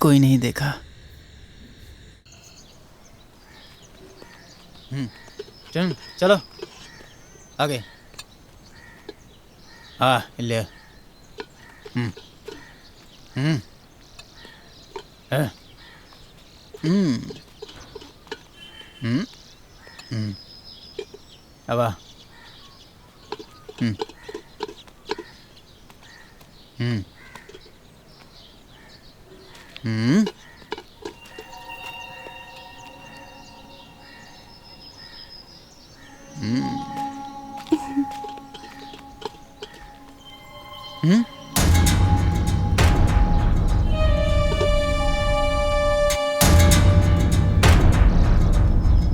कोई नहीं देखा। चलो आगे। हाँ ले। अब आ।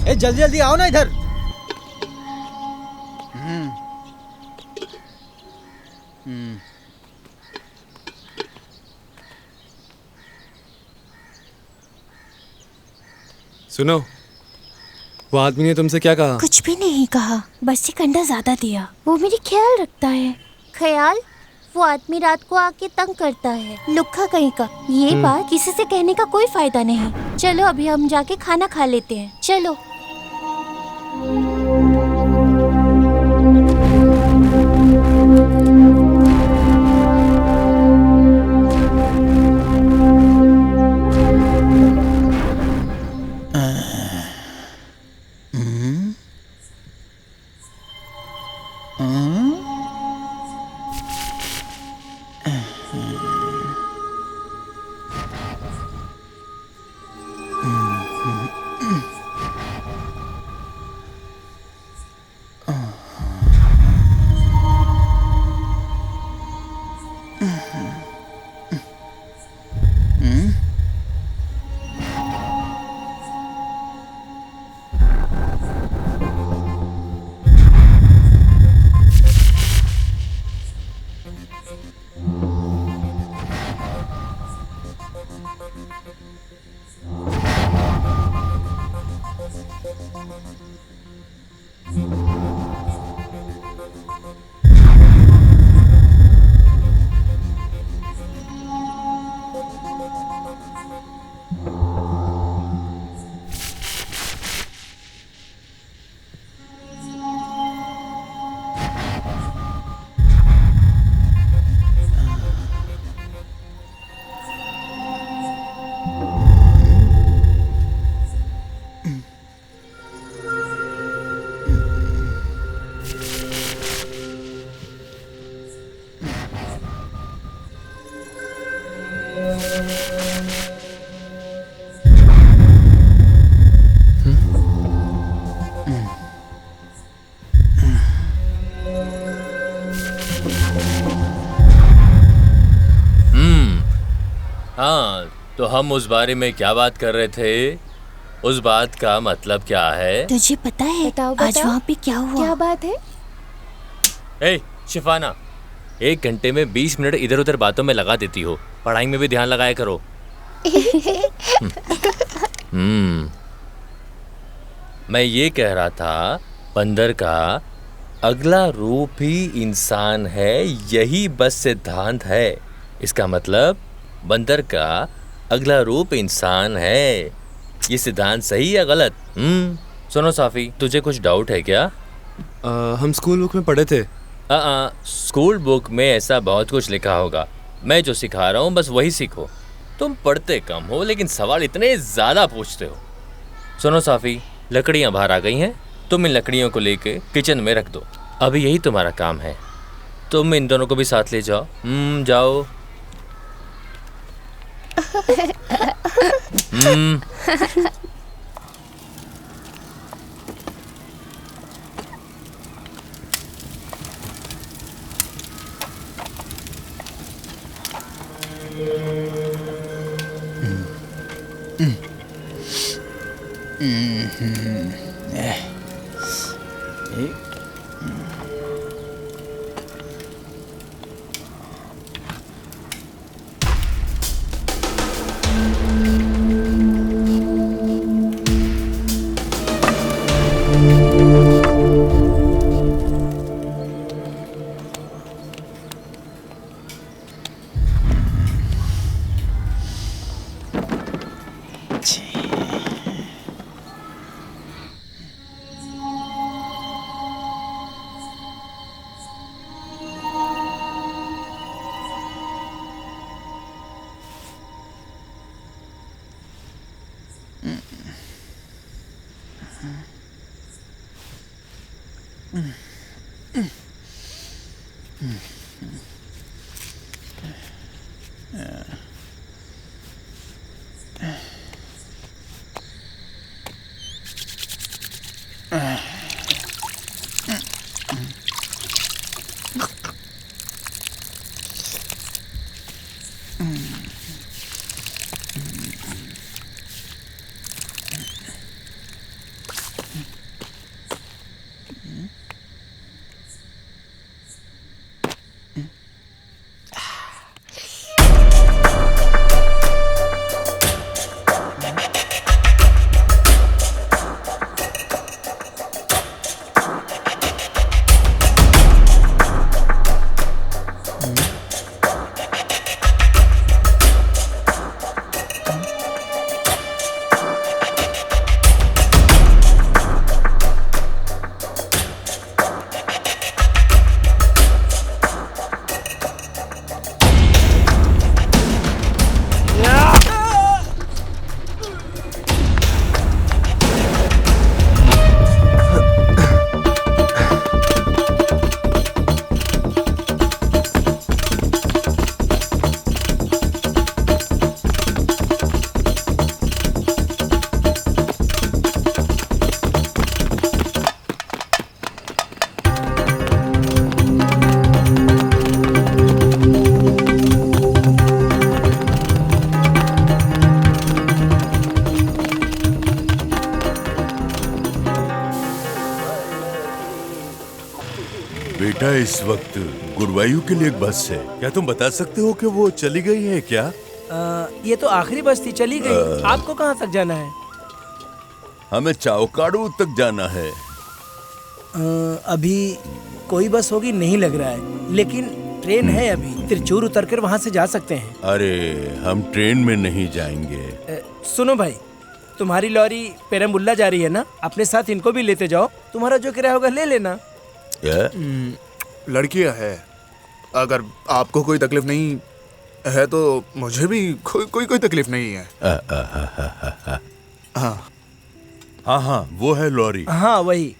ए जल्दी जल्दी आओ ना इधर। सुनो, वो आदमी ने तुमसे क्या कहा? कुछ भी नहीं कहा, बस एक अंडा ज्यादा दिया। वो मेरी ख्याल रखता है। ख्याल? वो आदमी रात को आके तंग करता है, लुक्खा कहीं का। ये बात किसी से कहने का कोई फायदा नहीं। चलो अभी हम जाके खाना खा लेते हैं, चलो। हाँ, तो हम उस बारे में क्या बात कर रहे थे? उस बात का मतलब क्या है? तुझे पता है बताओ, आज बताओ। वहाँ पे क्या हुआ? क्या बात है? ए, शिफाना, 1 घंटे में 20 मिनट इधर उधर बातों में लगा देती हो। पढ़ाई में भी ध्यान लगाया करो। मैं ये कह रहा था, बंदर का अगला रूप ही इंसान है, यही बस सिद्धांत है। इसका मतलब बंदर का अगला रूप इंसान है। ये सिद्धांत सही या गलत? सुनो साफी, तुझे कुछ डाउट है क्या? हम स्कूल बुक में पढ़े थे। स्कूल बुक में ऐसा बहुत कुछ लिखा होगा। मैं जो सिखा रहा हूँ बस वही सीखो। तुम पढ़ते कम हो लेकिन सवाल इतने ज़्यादा पूछते हो। सुनो साफी, लकड़ियाँ बाहर आ गई हैं। तुम इन लकड़ियों को लेके किचन में रख दो। अभी यही तुम्हारा काम है। तुम इन दोनों को भी साथ ले जाओ। जाओ। बेटा, इस वक्त गुरुवायु के लिए एक बस है। क्या तुम बता सकते हो कि वो चली गई है क्या? ये तो आखिरी बस थी, चली गई। आपको कहाँ तक जाना है? हमें चावकाड़ू तक जाना है। अभी कोई बस होगी नहीं लग रहा है, लेकिन ट्रेन है। अभी त्रिचूर उतरकर वहाँ से जा सकते हैं। अरे, हम ट्रेन में नहीं जाएंगे। सुनो भाई, तुम्हारी लॉरी पेरम्बुल्ला जा रही है ना, अपने साथ इनको भी लेते जाओ। तुम्हारा जो किराया होगा ले लेना। लड़कियां है, अगर आपको कोई तकलीफ नहीं है तो मुझे भी कोई तकलीफ नहीं है। हाँ हाँ हाँ, वो है लॉरी। हाँ वही।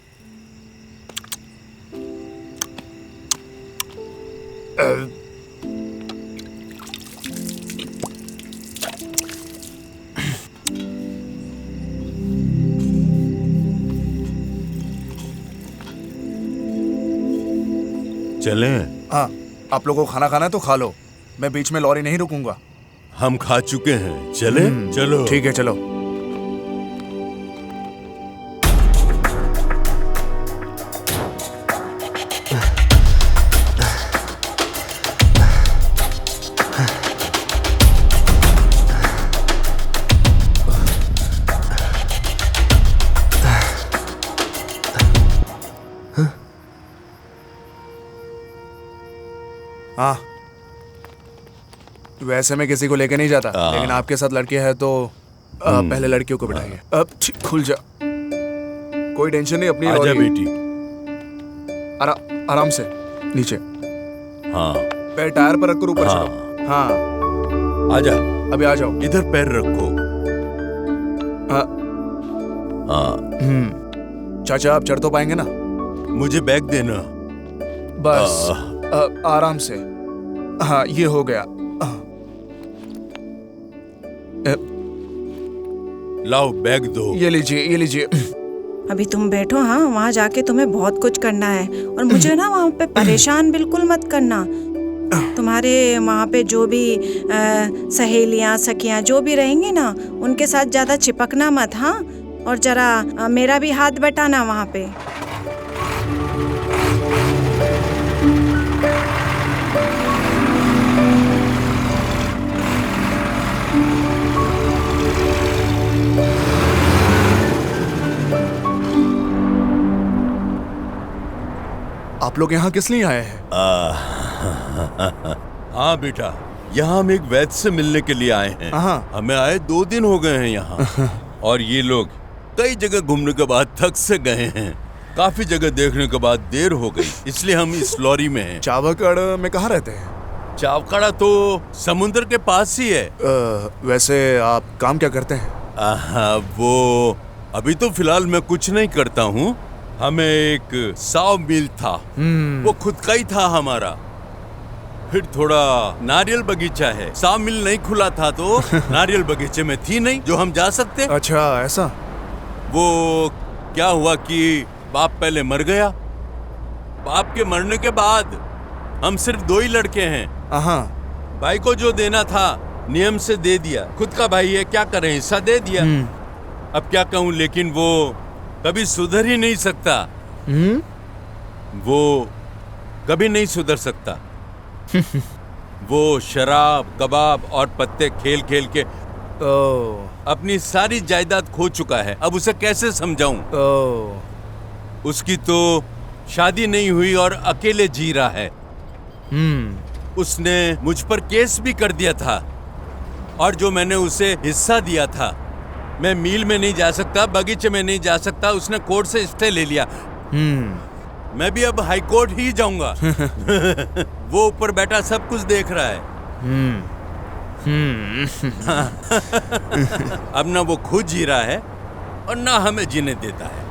चलें? हाँ, आप लोगों को खाना खाना है तो खा लो, मैं बीच में लॉरी नहीं रुकूंगा। हम खा चुके हैं, चले? चलो। ठीक है, चलो। हाँ, वैसे मैं किसी को लेके नहीं जाता, लेकिन आपके साथ लड़के हैं तो पहले लड़कियों को बिठाइए। अब खुल जा, कोई टेंशन नहीं, अपनी आजा लॉरी। बेटी। आराम से नीचे, हाँ पैर टायर पर रखकर ऊपर हाँ। चढ़ो। हाँ, आजा, अभी आ जाओ। इधर पैर रखो। हाँ, हाँ, चाचा आप चढ़ तो पाएंगे ना? मुझे बैग देना। बस आराम से। हाँ, ये हो गया। लाओ बैग दो। ये लीजिए, ये लीजिए। अभी तुम बैठो, हाँ वहाँ जाके तुम्हें बहुत कुछ करना है और मुझे ना वहाँ पे परेशान बिल्कुल मत करना। तुम्हारे वहाँ पे जो भी सहेलियाँ सखियाँ जो भी रहेंगी ना, उनके साथ ज़्यादा चिपकना मत, हाँ। और जरा मेरा भी हाथ बटाना वहाँ पे। आप लोग यहाँ किस लिए आए हैं? हाँ बेटा, यहाँ हम एक वैद्य से मिलने के लिए आए हैं। हाँ। हमें आए 2 दिन हो गए हैं यहाँ। और ये लोग कई जगह घूमने के बाद थक से गए हैं। काफी जगह देखने के बाद देर हो गई, इसलिए हम इस लॉरी में हैं। चावकड़ में कहाँ रहते हैं? चावकड़ा तो समुद्र के पास ही है। वैसे आप काम क्या करते हैं? वो अभी तो फिलहाल मैं कुछ नहीं करता हूँ। हमें एक साव मिल था, वो खुद का ही था हमारा। फिर थोड़ा नारियल बगीचा है, साव मिल नहीं खुला था तो नारियल बगीचे में थी नहीं जो हम जा सकते। अच्छा, ऐसा? वो क्या हुआ कि बाप पहले मर गया। बाप के मरने के बाद हम सिर्फ 2 ही लड़के हैं। हाँ। भाई को जो देना था नियम से दे दिया, खुद का भाई है क्या करें, हिस्सा दे दिया। अब क्या कहूँ, लेकिन वो कभी सुधर ही नहीं सकता। वो कभी नहीं सुधर सकता। वो शराब, कबाब और पत्ते खेल खेल के अपनी सारी जायदाद खो चुका है। अब उसे कैसे समझाऊं? उसकी तो शादी नहीं हुई और अकेले जी रहा है। उसने मुझ पर केस भी कर दिया था, और जो मैंने उसे हिस्सा दिया था, मैं मील में नहीं जा सकता, बगीचे में नहीं जा सकता, उसने कोर्ट से स्टे ले लिया। मैं भी अब हाई कोर्ट ही जाऊंगा। वो ऊपर बैठा सब कुछ देख रहा है। अब ना वो खुद जी रहा है और ना हमें जीने देता है।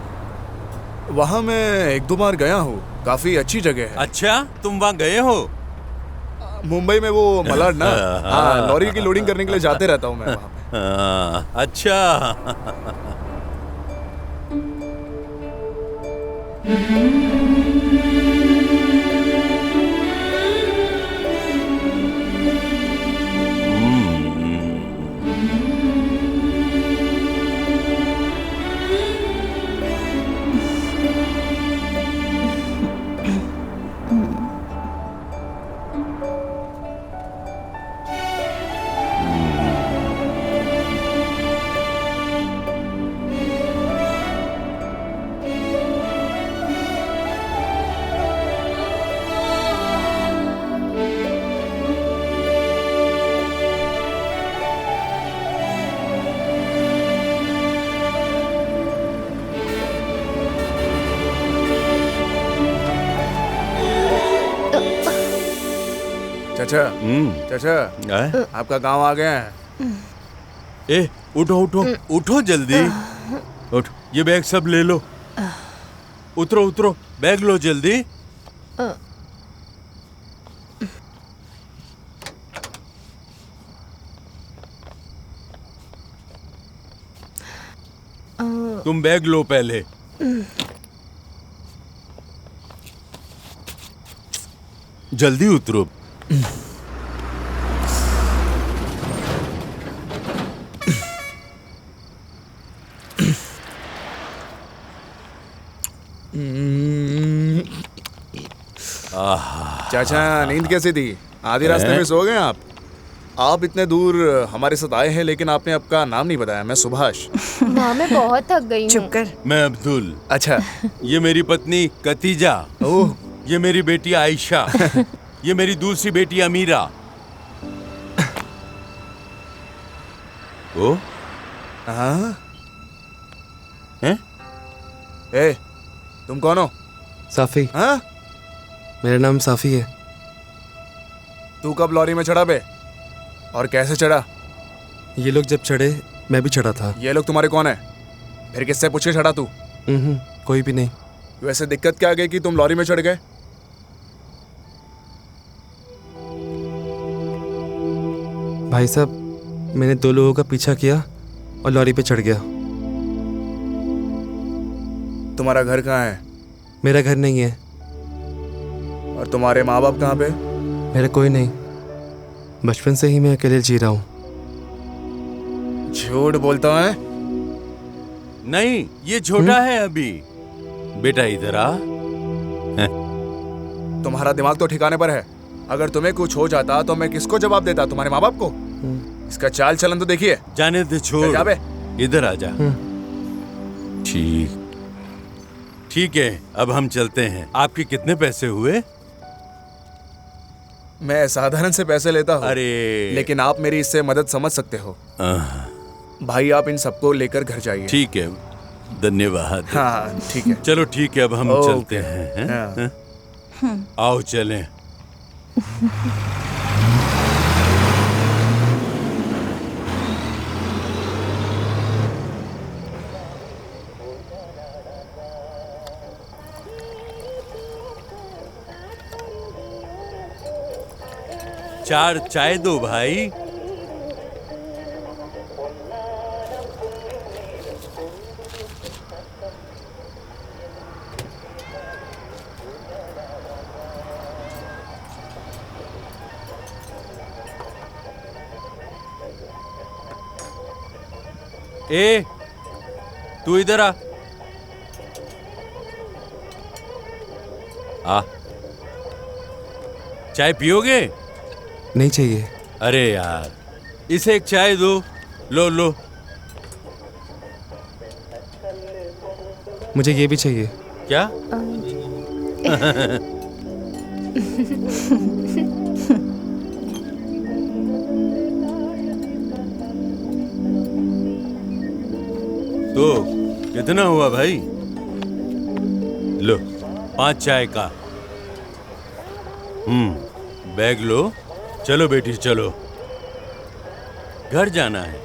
वहाँ मैं 1-2 बार गया हूँ, काफी अच्छी जगह है। अच्छा, तुम वहाँ गए हो? मुंबई में वो मलाड ना, हाँ, लॉरी की लोडिंग करने के लिए जाते रहता हूँ मैं वहाँ पे। अच्छा। चाचा, चाचा, आपका गांव आ गया है। ए, उठो उठो उठो जल्दी। उठ, ये बैग सब ले लो। उतरो उतरो, बैग लो जल्दी। तुम बैग लो पहले। जल्दी उतरो। चाचा नींद कैसी थी? आधी रास्ते में सो गए आप? आप इतने दूर हमारे साथ आए हैं लेकिन आपने आपका नाम नहीं बताया। मैं सुभाष। माँ मैं बहुत थक गई हूँ। चुप कर। मैं अब्दुल। अच्छा। ये मेरी पत्नी कतीजा। ओह। ये मेरी बेटी आयशा। ये मेरी दूसरी बेटी अमीरा। ओ हाँ। हैं? ए, तुम कौन हो? साफी। हाँ? मेरा नाम साफी है। तू कब लॉरी में चढ़ा बे? और कैसे चढ़ा? ये लोग जब चढ़े मैं भी चढ़ा था। ये लोग तुम्हारे कौन है? फिर किससे पूछ के चढ़ा तू? कोई भी नहीं। वैसे दिक्कत क्या आ गई कि तुम लॉरी में चढ़ गए? भाई साहब, मैंने 2 लोगों का पीछा किया और लॉरी पे चढ़ गया। तुम्हारा घर कहाँ है? मेरा घर नहीं है। और तुम्हारे माँ बाप कहाँ पे? मेरा कोई नहीं। बचपन से ही मैं अकेले जी रहा हूँ। झूठ बोलता है? नहीं, ये छोटा है अभी। बेटा इधर आ। तुम्हारा दिमाग तो ठिकाने पर है। अगर तुम्हें कुछ हो जाता तो मैं किसको जवाब देता? तुम्हारे माँ बाप को? इसका चाल चलन तो देखिए। जाने दे, छोड़। जा बे। इधर आ जा। ठीक है, अब हम चलते हैं। आपके कितने पैसे हुए? मैं साधारण से पैसे लेता हूँ। अरे लेकिन आप मेरी इससे मदद समझ सकते हो। भाई आप इन सबको लेकर घर जाइए। ठीक है, धन्यवाद। हाँ ठीक है। चलो ठीक है, अब हम ओके। चलते हैं। हाँ। आओ चलें। चार चाय दो भाई। ए, तू इधर आ। चाय पियोगे? नहीं चाहिए। अरे यार, इसे एक चाय दो। लो लो। मुझे ये भी चाहिए। क्या? तो कितना हुआ भाई? लो 5 चाय का। बैग लो। चलो बेटी चलो, घर जाना है।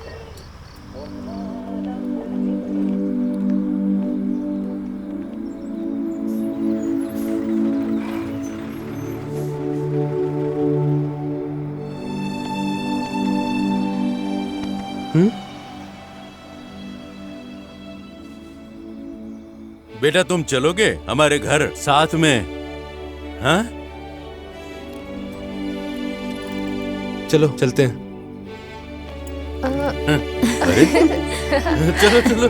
बेटा तुम चलोगे हमारे घर साथ में? हाँ चलो चलते हैं। अरे चलो चलो।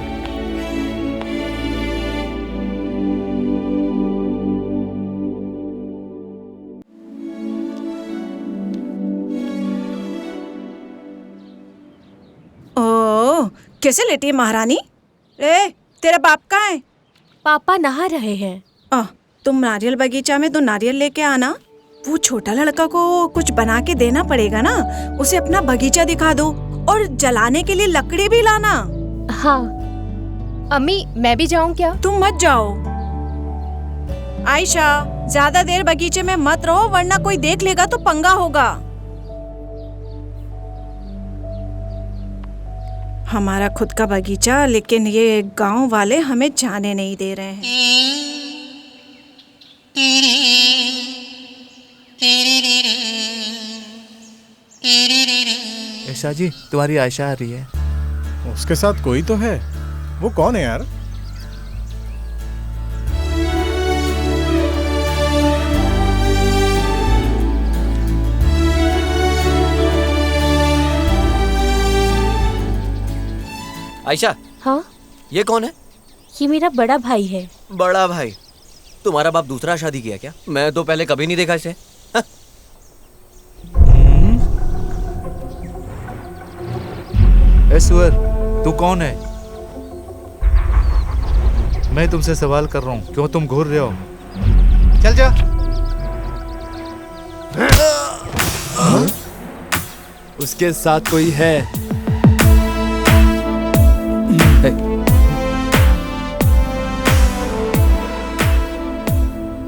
ओह, कैसे लेटी है महारानी? ए, तेरा बाप कहाँ है? पापा नहा रहे हैं। तुम नारियल बगीचा में तो नारियल लेके आना। वो छोटा लड़का को कुछ बना के देना पड़ेगा ना। उसे अपना बगीचा दिखा दो और जलाने के लिए लकड़ी भी लाना। हाँ अम्मी, मैं भी जाऊँ क्या? तुम मत जाओ। आयशा, ज्यादा देर बगीचे में मत रहो वरना कोई देख लेगा तो पंगा होगा। हमारा खुद का बगीचा, लेकिन ये गांव वाले हमें जाने नहीं दे रहे हैं। ऐशा जी, तुम्हारी आयशा आ रही है। उसके साथ कोई तो है। वो कौन है यार? आयशा, हाँ, ये कौन है? ये मेरा बड़ा भाई है। बड़ा भाई? तुम्हारा बाप दूसरा शादी किया क्या? मैं तो पहले कभी नहीं देखा इसे। हाँ? ए सुअर, तू कौन है? मैं तुमसे सवाल कर रहा हूँ, क्यों तुम घूर रहे हो? चल जा। उसके साथ कोई है।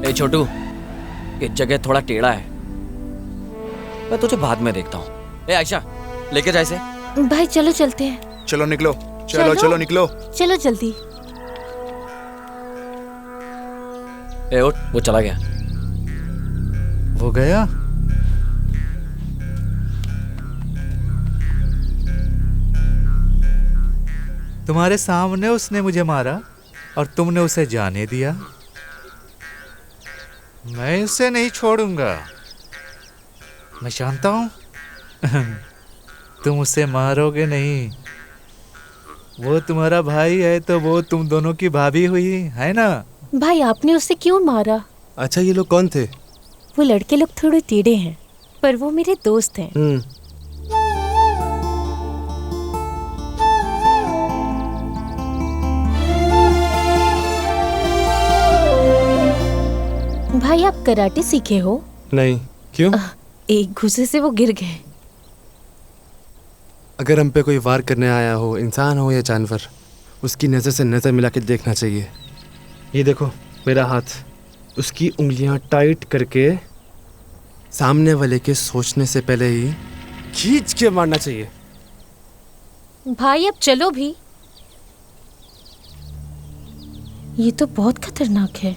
ए छोटू, ये जगह थोड़ा टेढ़ा है, मैं तुझे बाद में देखता हूँ। ए आयशा, लेके जा इसे। भाई चलो चलते हैं। चलो निकलो, चलो चलो निकलो। चलो जल्दी। ए उठ, वो चला गया। वो गया? तुम्हारे सामने उसने मुझे मारा और तुमने उसे जाने दिया। मैं उसे नहीं छोड़ूंगा। मैं जानता हूं तुम उसे मारोगे नहीं। वो तुम्हारा भाई है तो वो तुम दोनों की भाभी हुई है ना? भाई आपने उसे क्यों मारा? अच्छा, ये लोग कौन थे? वो लड़के लोग थोड़े टेढ़े हैं, पर वो मेरे दोस्त हैं। भाई आप कराटे सीखे हो? नहीं। क्यों? एक घुसे से वो गिर गए। अगर हम पे कोई वार करने आया हो, इंसान हो या जानवर, उसकी नज़र से नज़र मिला के देखना चाहिए। ये देखो मेरा हाथ, उसकी उंगलियां टाइट करके सामने वाले के सोचने से पहले ही खींच के मारना चाहिए। भाई अब चलो भी। ये तो बहुत खतरनाक है।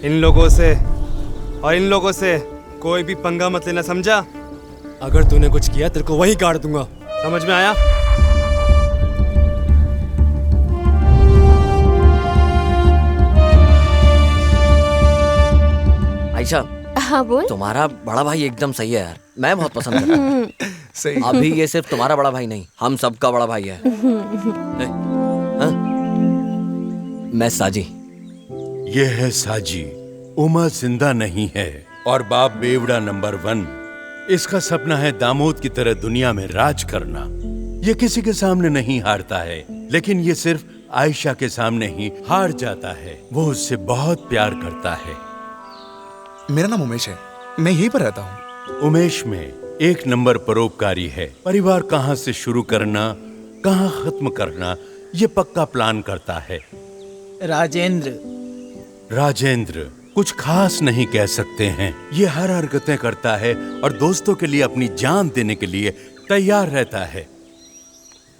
इन लोगों से और इन लोगों से कोई भी पंगा मत लेना, समझा? अगर तूने कुछ किया तेरे को वहीं काट दूंगा, समझ में आया? आयशा, हाँ बोल। तुम्हारा बड़ा भाई एकदम सही है यार, मैं बहुत पसंद करता हूँ। सही। अभी ये सिर्फ तुम्हारा बड़ा भाई नहीं, हम सबका बड़ा भाई है। हाँ? मैं साजी। ये है साजी। उमा जिंदा नहीं है और बाप बेवड़ा नंबर 1। इसका सपना है दामोद की तरह दुनिया में राज करना। ये किसी के सामने नहीं हारता है, लेकिन ये सिर्फ आयशा के सामने ही हार जाता है। वो उससे बहुत प्यार करता है। मेरा नाम उमेश है, मैं यहीं पर रहता हूँ। उमेश में एक नंबर परोपकारी है। परिवार कहाँ से शुरू करना, कहाँ खत्म करना, ये पक्का प्लान करता है। राजेंद्र कुछ खास नहीं कह सकते हैं। ये हर हरकतें करता है और दोस्तों के लिए अपनी जान देने के लिए तैयार रहता है।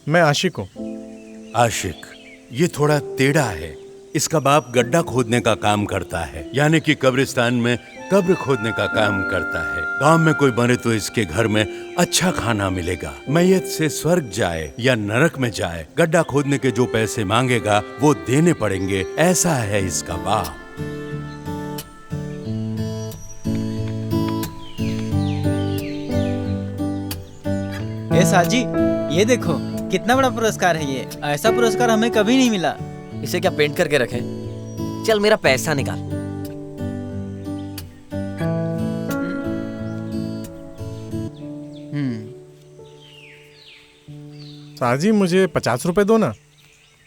मैं आशिक हूँ। आशिक, ये थोड़ा टेढ़ा है, इसका बाप गड्ढा खोदने का काम करता है, यानी कि कब्रिस्तान में कब्र खोदने का काम करता है। गांव में कोई मरे तो इसके घर में अच्छा खाना मिलेगा। मैयत से स्वर्ग जाए या नरक में जाए, गड्ढा खोदने के जो पैसे मांगेगा वो देने पड़ेंगे, ऐसा है इसका बाप। ए साजी, ये देखो कितना बड़ा पुरस्कार है ये। ऐसा पुरस्कार हमें कभी नहीं मिला। इसे क्या पेंट करके रखे? चल मेरा पैसा निकाल। साजी मुझे 50 रुपए दो ना,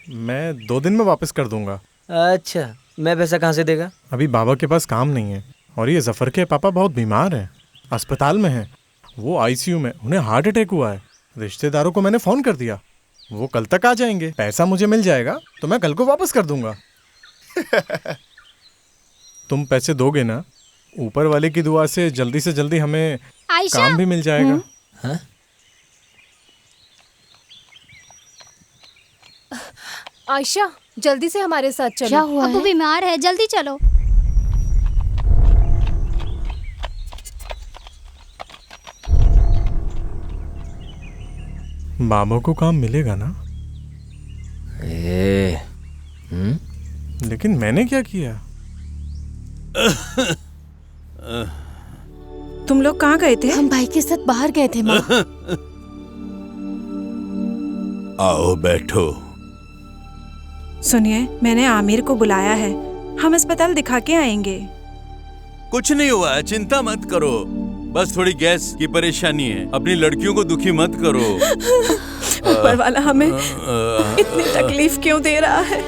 मैं 2 दिन में वापस कर दूंगा। अच्छा, मैं पैसा कहाँ से देगा? अभी बाबा के पास काम नहीं है और ये जफर के पापा बहुत बीमार हैं, अस्पताल में हैं। वो आईसीयू में, उन्हें हार्ट अटैक हुआ है। रिश्तेदारों को मैंने फोन कर दिया, वो कल तक आ जाएंगे। पैसा मुझे मिल जाएगा तो मैं कल को वापस कर दूंगा। तुम पैसे दोगे ना? ऊपर वाले की दुआ से जल्दी हमें काम भी मिल जाएगा। हाँ? आयशा, जल्दी से हमारे साथ चलो। क्या हुआ अबू है? बीमार है, जल्दी चलो। बाबा को काम मिलेगा ना? लेकिन मैंने क्या किया? तुम लोग कहाँ गए थे? हम भाई के साथ बाहर गए थे माँ। आओ बैठो। सुनिए, मैंने आमिर को बुलाया है, हम अस्पताल दिखा के आएंगे। कुछ नहीं हुआ है, चिंता मत करो। बस थोड़ी गैस की परेशानी है। अपनी लड़कियों को दुखी मत करो। ऊपर वाला हमें इतनी तकलीफ क्यों दे रहा है?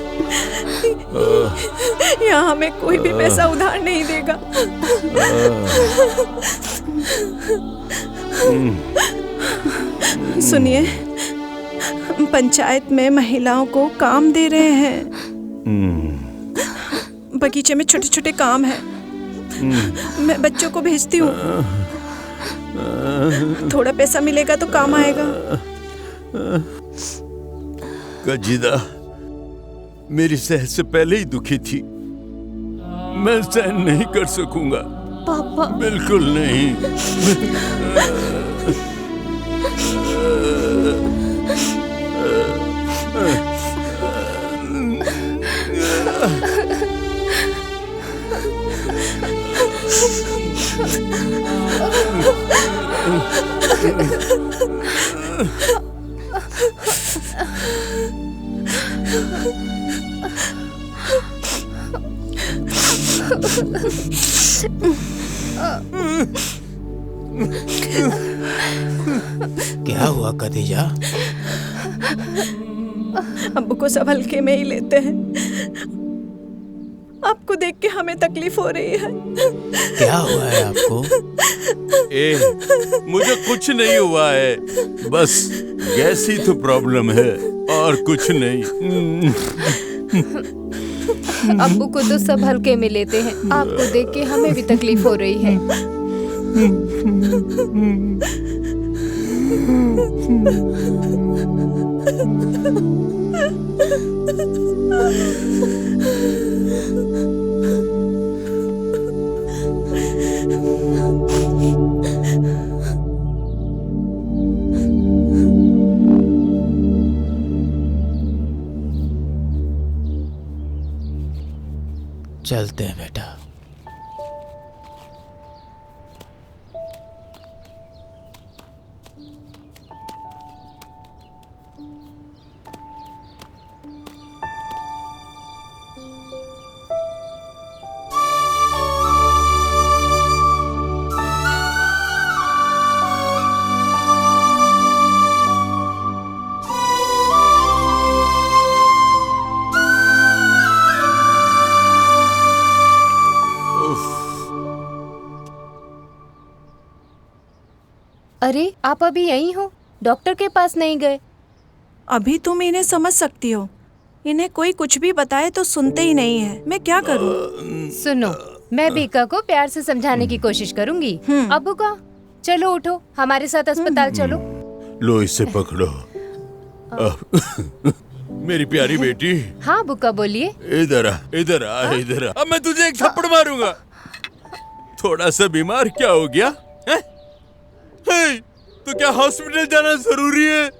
यहाँ हमें कोई भी पैसा उधार नहीं देगा। सुनिए, पंचायत में महिलाओं को काम दे रहे हैं। बगीचे में छोटे छोटे काम है, मैं बच्चों को भेजती हूँ। थोड़ा पैसा मिलेगा तो काम आएगा। कजीदा मेरी सेहत से पहले ही दुखी थी, मैं सहन नहीं कर सकूंगा। पापा बिल्कुल नहीं। क्या हुआ खदीजा? अब्बू को सब हल्के में ही लेते हैं। आपको देख के हमें तकलीफ हो रही है। क्या हुआ है आपको? मुझे कुछ नहीं हुआ है, बस गैस ही तो प्रॉब्लम है और कुछ नहीं। अब्बू को तो सब हल्के में लेते हैं, आपको देख के हमें भी तकलीफ हो रही है। चलते हैं बेटा। अरे, आप अभी यहीं हो? डॉक्टर के पास नहीं गए? अभी तुम इन्हें समझ सकती हो, इन्हें कोई कुछ भी बताए तो सुनते ही नहीं है। मैं क्या करूं? सुनो, मैं बीका को प्यार से समझाने की कोशिश करूंगी। अब्बू का, चलो उठो, हमारे साथ अस्पताल चलो। लो इसे पकड़ो। मेरी प्यारी बेटी, हाँ बुक्का बोलिए। इधर आ, इधर आ, इधर आ। अब मैं तुझे एक थप्पड़ मारूंगा। थोड़ा सा बीमार क्या हो गया है? तो क्या हॉस्पिटल जाना जरूरी है?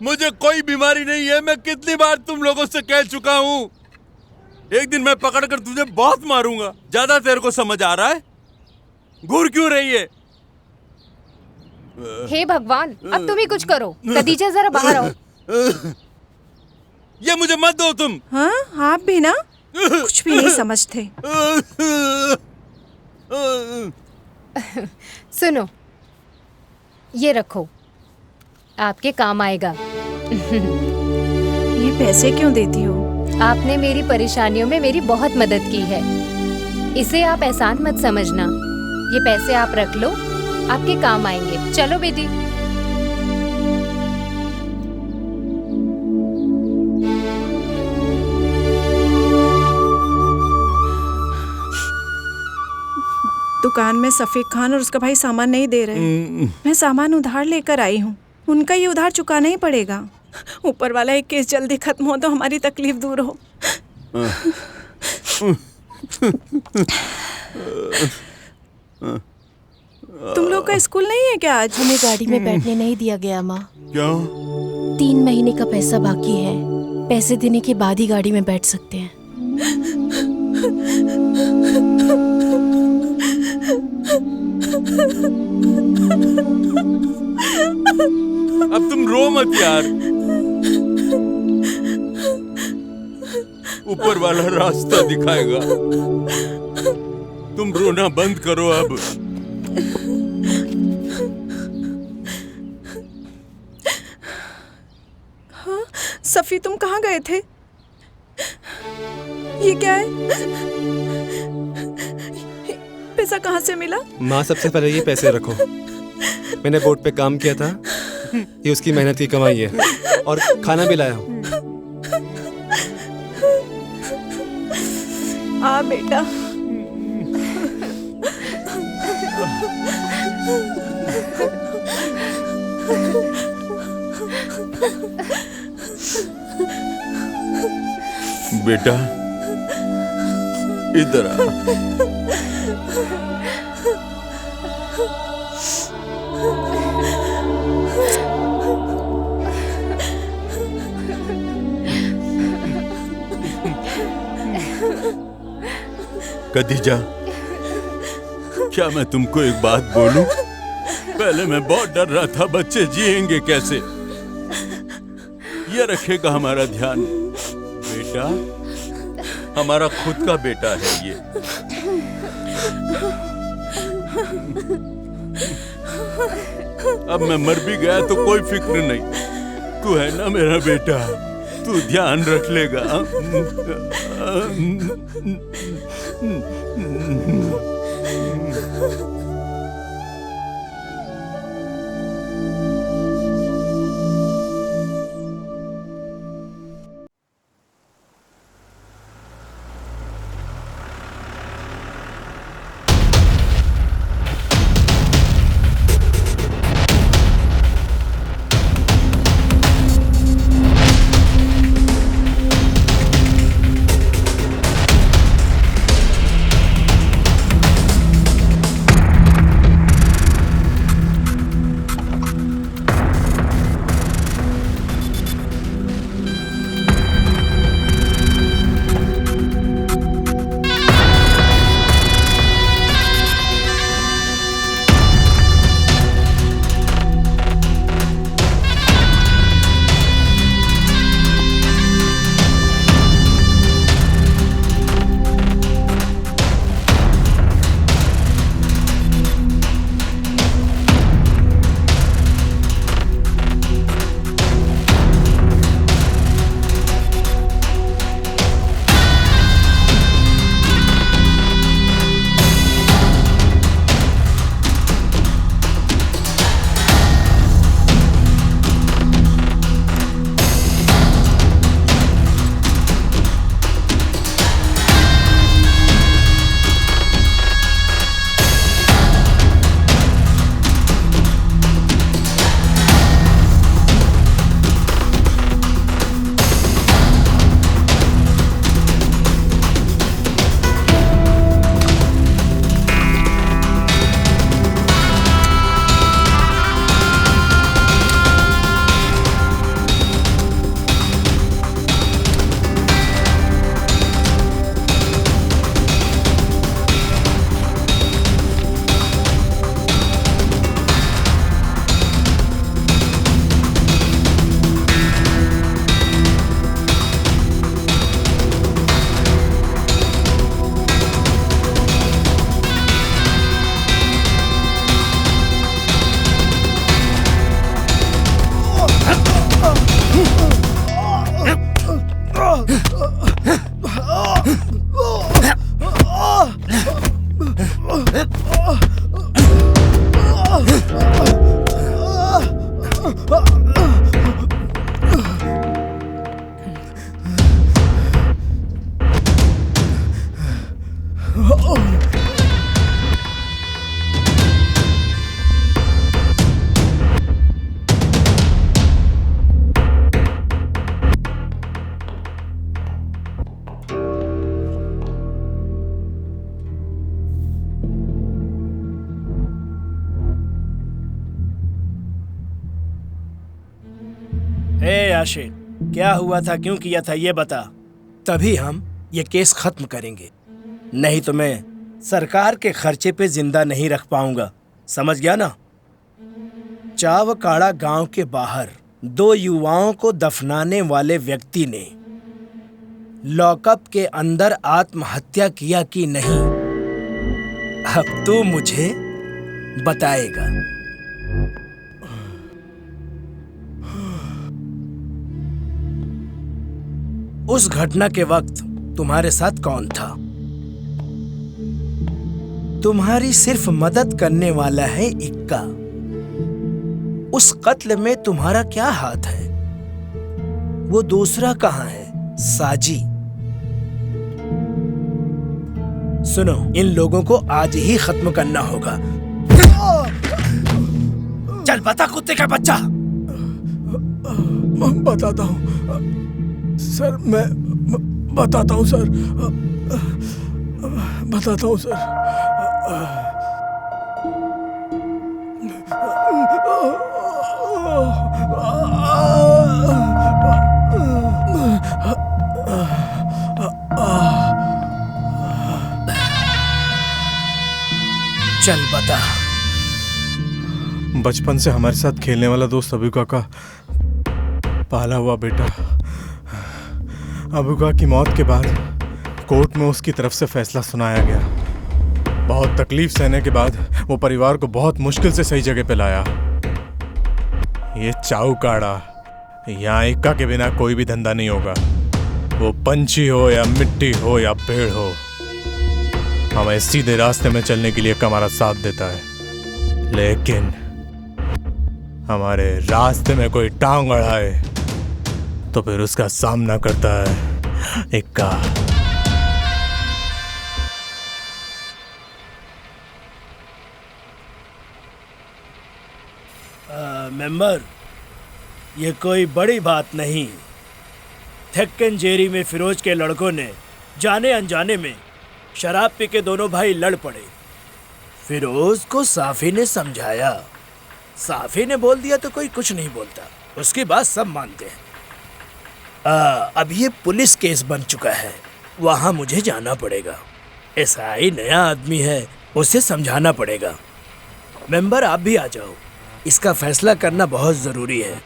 मुझे कोई बीमारी नहीं है। मैं कितनी बार तुम लोगों से कह चुका हूँ। एक दिन मैं पकड़कर तुझे बहुत मारूंगा। ज्यादा तेरे को समझ आ रहा है? घूर क्यों रही है? हे भगवान, अब तुम ही कुछ करो। खदीजा जरा बाहर आओ। ये मुझे मत दो तुम। हाँ, आप भी ना कुछ भी नहीं समझते। सुनो, ये रखो, आपके काम आएगा। ये पैसे क्यों देती हो? आपने मेरी परेशानियों में मेरी बहुत मदद की है। इसे आप एहसान मत समझना। ये पैसे आप रख लो, आपके काम आएंगे। चलो बेटी। दुकान में सफीक खान और उसका भाई सामान नहीं दे रहे। मैं सामान उधार लेकर आई हूँ, उनका ये उधार चुकाना ही पड़ेगा। ऊपर वाला एक केस जल्दी खत्म हो तो हमारी तकलीफ दूर हो। तुम लोग का स्कूल नहीं है क्या आज? हमें गाड़ी में बैठने नहीं दिया गया माँ। क्यों? 3 महीने का पैसा बाकी है। पैसे देने के बाद ही गाड़ी में बैठ सकते हैं। अब तुम रो मत यार। ऊपर वाला रास्ता दिखाएगा। तुम रोना बंद करो अब। हाँ, सफी तुम कहाँ गए थे? ये क्या है? पैसा कहाँ से मिला? माँ, सबसे पहले ये पैसे रखो। मैंने बोट पे काम किया था, ये उसकी मेहनत की कमाई है। और खाना भी लाया हूँ। आ बेटा। बेटा, इधर आ। खदीजा, क्या मैं तुमको एक बात बोलूं? पहले मैं बहुत डर रहा था बच्चे जिएंगे कैसे। ये रखेगा हमारा ध्यान। बेटा, हमारा खुद का बेटा है ये। अब मैं मर भी गया तो कोई फिक्र नहीं। तू है ना मेरा बेटा, तू ध्यान रख लेगा। ए आशिक, क्या हुआ था, क्यों किया था, ये बता, तभी हम ये केस खत्म करेंगे। नहीं तो मैं सरकार के खर्चे पे जिंदा नहीं रख पाऊंगा, समझ गया ना? चावकाड़ा गांव के बाहर 2 युवाओं को दफनाने वाले व्यक्ति ने लॉकअप के अंदर आत्महत्या किया कि नहीं, अब तू मुझे बताएगा। उस घटना के वक्त तुम्हारे साथ कौन था? तुम्हारी सिर्फ मदद करने वाला है इक्का। उस कत्ल में तुम्हारा क्या हाथ है? वो दूसरा कहाँ है, साजी? सुनो, इन लोगों को आज ही खत्म करना होगा। चल बता कुत्ते का बच्चा। बताता हूँ सर, मैं बताता हूँ सर, बताता हूँ सर। चल बता। बचपन से हमारे साथ खेलने वाला दोस्त अबुका का पाला हुआ बेटा। अबुका की मौत के बाद कोर्ट में उसकी तरफ से फैसला सुनाया गया। बहुत तकलीफ सहने के बाद वो परिवार को बहुत मुश्किल से सही जगह पे लाया। ये चावकाड़ा, यहाँ इक्का के बिना कोई भी धंधा नहीं होगा। वो पंछी हो या मिट्टी हो या पेड़ हो, हमें सीधे रास्ते में चलने के लिए हमारा साथ देता है। लेकिन हमारे रास्ते में कोई टांग अड़ाए तो फिर उसका सामना करता है इक्का। मेंबर, ये कोई बड़ी बात नहीं। थेक्केन में फिरोज के लड़कों ने जाने अनजाने में शराब पी के दोनों भाई लड़ पड़े। फिरोज को साफी ने समझाया, साफी ने बोल दिया तो कोई कुछ नहीं बोलता, उसकी बात सब मानते हैं। अब ये पुलिस केस बन चुका है, वहाँ मुझे जाना पड़ेगा। एसआई नया आदमी है, उसे समझाना पड़ेगा। मेंबर आप भी आ जाओ, इसका फैसला करना बहुत जरूरी है।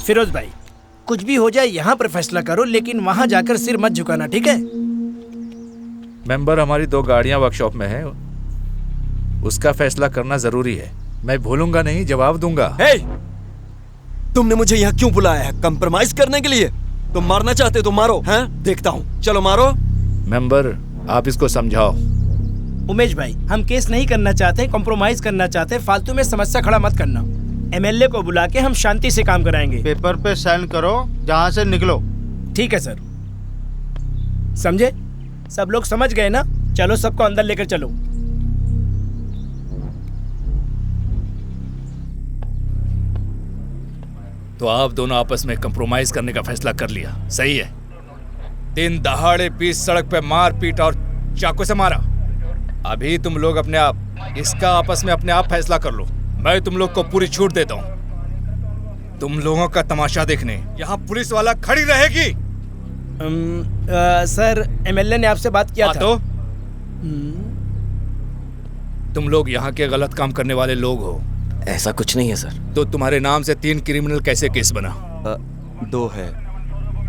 फिरोज भाई, कुछ भी हो जाए यहाँ पर फैसला करो, लेकिन वहाँ जाकर सिर मत झुकाना, ठीक है? मेंबर, हमारी 2 गाड़ियाँ वर्कशॉप में हैं, उसका फैसला करना जरूरी है। मैं भूलूंगा नहीं, जवाब दूंगा। हे! तुमने मुझे यहाँ क्यों बुलाया है? कंप्रोमाइज करने के लिए? तुम मारना चाहते तो मारो, हैं? देखता हूँ, चलो मारो। मेंबर, आप इसको समझाओ। उमेश भाई, हम केस नहीं करना चाहते, कॉम्प्रोमाइज करना चाहते, फालतू में समस्या खड़ा मत करना। एमएलए को बुला के हम शांति से काम कराएंगे। पेपर पे साइन करो, जहाँ से निकलो। ठीक है सर। समझे? सब लोग समझ गए ना? चलो सबको अंदर लेकर चलो। तो आप दोनों आपस में कंप्रोमाइज करने का फैसला कर लिया, सही है। दिन दहाड़े बीच सड़क पे मार पीट और चाकू से मारा। अभी तुम लोग अपने आप इसका आपस में अपने आप फैसला कर लो। मैं तुम लोग को पूरी छूट देता हूँ। तुम लोगों का तमाशा देखने यहाँ पुलिस वाला खड़ी रहेगी। सर, एमएलए ने आपसे बात किया था। तो तुम लोग यहाँ के गलत काम करने वाले लोग हो। ऐसा कुछ नहीं है सर। तो तुम्हारे नाम से 3 क्रिमिनल कैसे केस बना? 2 है।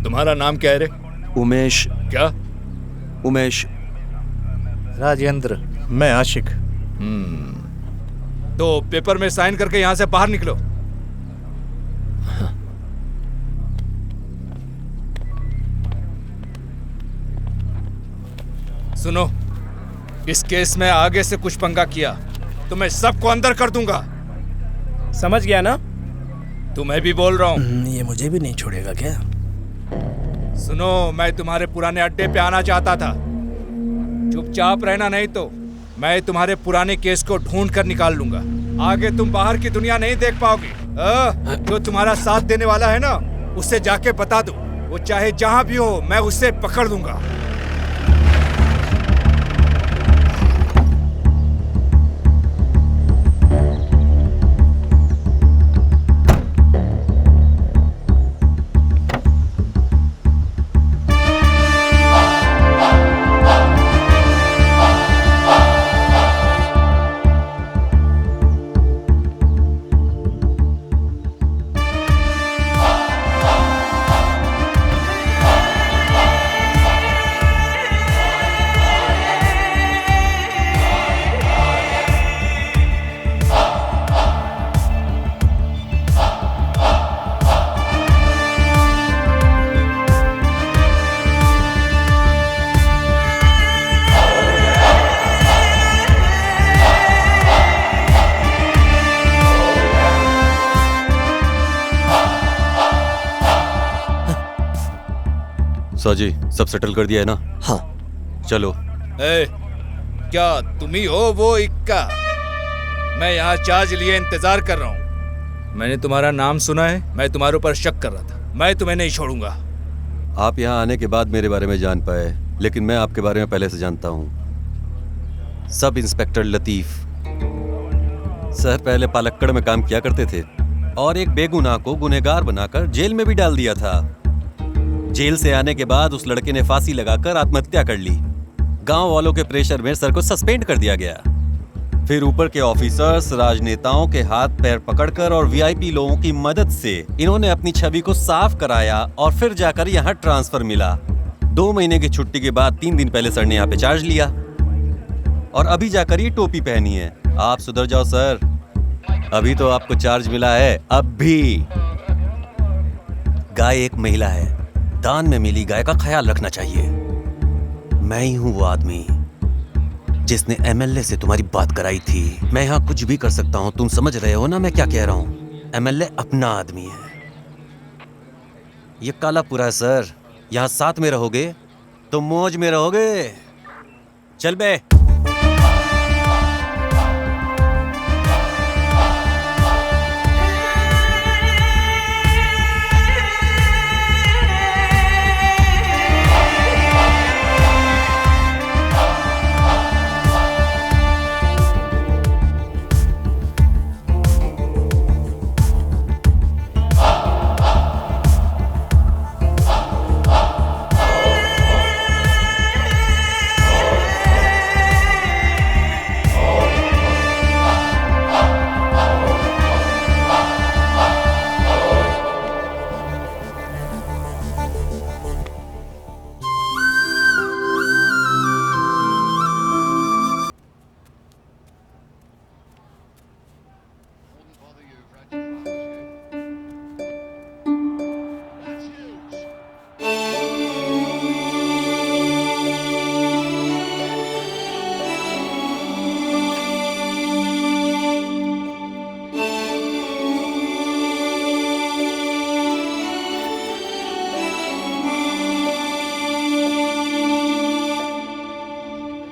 तुम्हारा नाम क्या है रे? उमेश। क्या? उमेश। राजेंद्र। मैं आशिक। तो पेपर में साइन करके यहाँ से बाहर निकलो। सुनो, इस केस में आगे से कुछ पंगा किया तो मैं सबको अंदर कर दूंगा। समझ गया ना? तुम्हें भी बोल रहा हूँ। ये मुझे भी नहीं छोड़ेगा क्या? सुनो, मैं तुम्हारे पुराने अड्डे पे आना चाहता था। चुपचाप रहना, नहीं तो मैं तुम्हारे पुराने केस को ढूंढ कर निकाल लूंगा। आगे तुम बाहर की दुनिया नहीं देख पाओगे। जो तुम्हारा साथ देने वाला है ना, उससे जाके बता दो, वो चाहे जहां भी हो मैं उससे पकड़ लूंगा। जी सब सेटल कर दिया है ना? हाँ चलो। क्या तुम ही हो वो इक्का? मैं यहाँ चार्ज लिए इंतजार कर रहा हूँ। मैंने तुम्हारा नाम सुना है, मैं तुम्हारे ऊपर शक कर रहा था। मैं तुम्हें नहीं छोड़ूंगा। आप यहाँ आने के बाद मेरे बारे में जान पाए, लेकिन मैं आपके बारे में पहले से जानता हूँ। सब इंस्पेक्टर लतीफ सर पहले पालक्कड़ में काम किया करते थे और एक बेगुनाह को गुनहगार बनाकर जेल में भी डाल दिया था। जेल से आने के बाद उस लड़के ने फांसी लगाकर आत्महत्या कर ली। गांव वालों के प्रेशर में सर को सस्पेंड कर दिया गया। फिर ऊपर के ऑफिसर्स, राजनेताओं के हाथ पैर पकड़कर और वीआईपी लोगों की मदद से इन्होंने अपनी छवि को साफ कराया और फिर जाकर यहाँ ट्रांसफर मिला। 2 महीने की छुट्टी के बाद 3 दिन पहले सर ने यहाँ पे चार्ज लिया और अभी जाकर ये टोपी पहनी है। आप सुधर जाओ सर, अभी तो आपको चार्ज मिला है। अब भी गाय एक महिला है, दान में मिली गाय का ख्याल रखना चाहिए। मैं ही हूं वो आदमी जिसने एमएलए से तुम्हारी बात कराई थी। मैं यहाँ कुछ भी कर सकता हूँ, तुम समझ रहे हो ना मैं क्या कह रहा हूँ? एमएलए अपना आदमी है। ये कालापुरा है सर, यहाँ साथ में रहोगे तो मौज में रहोगे। चल बे।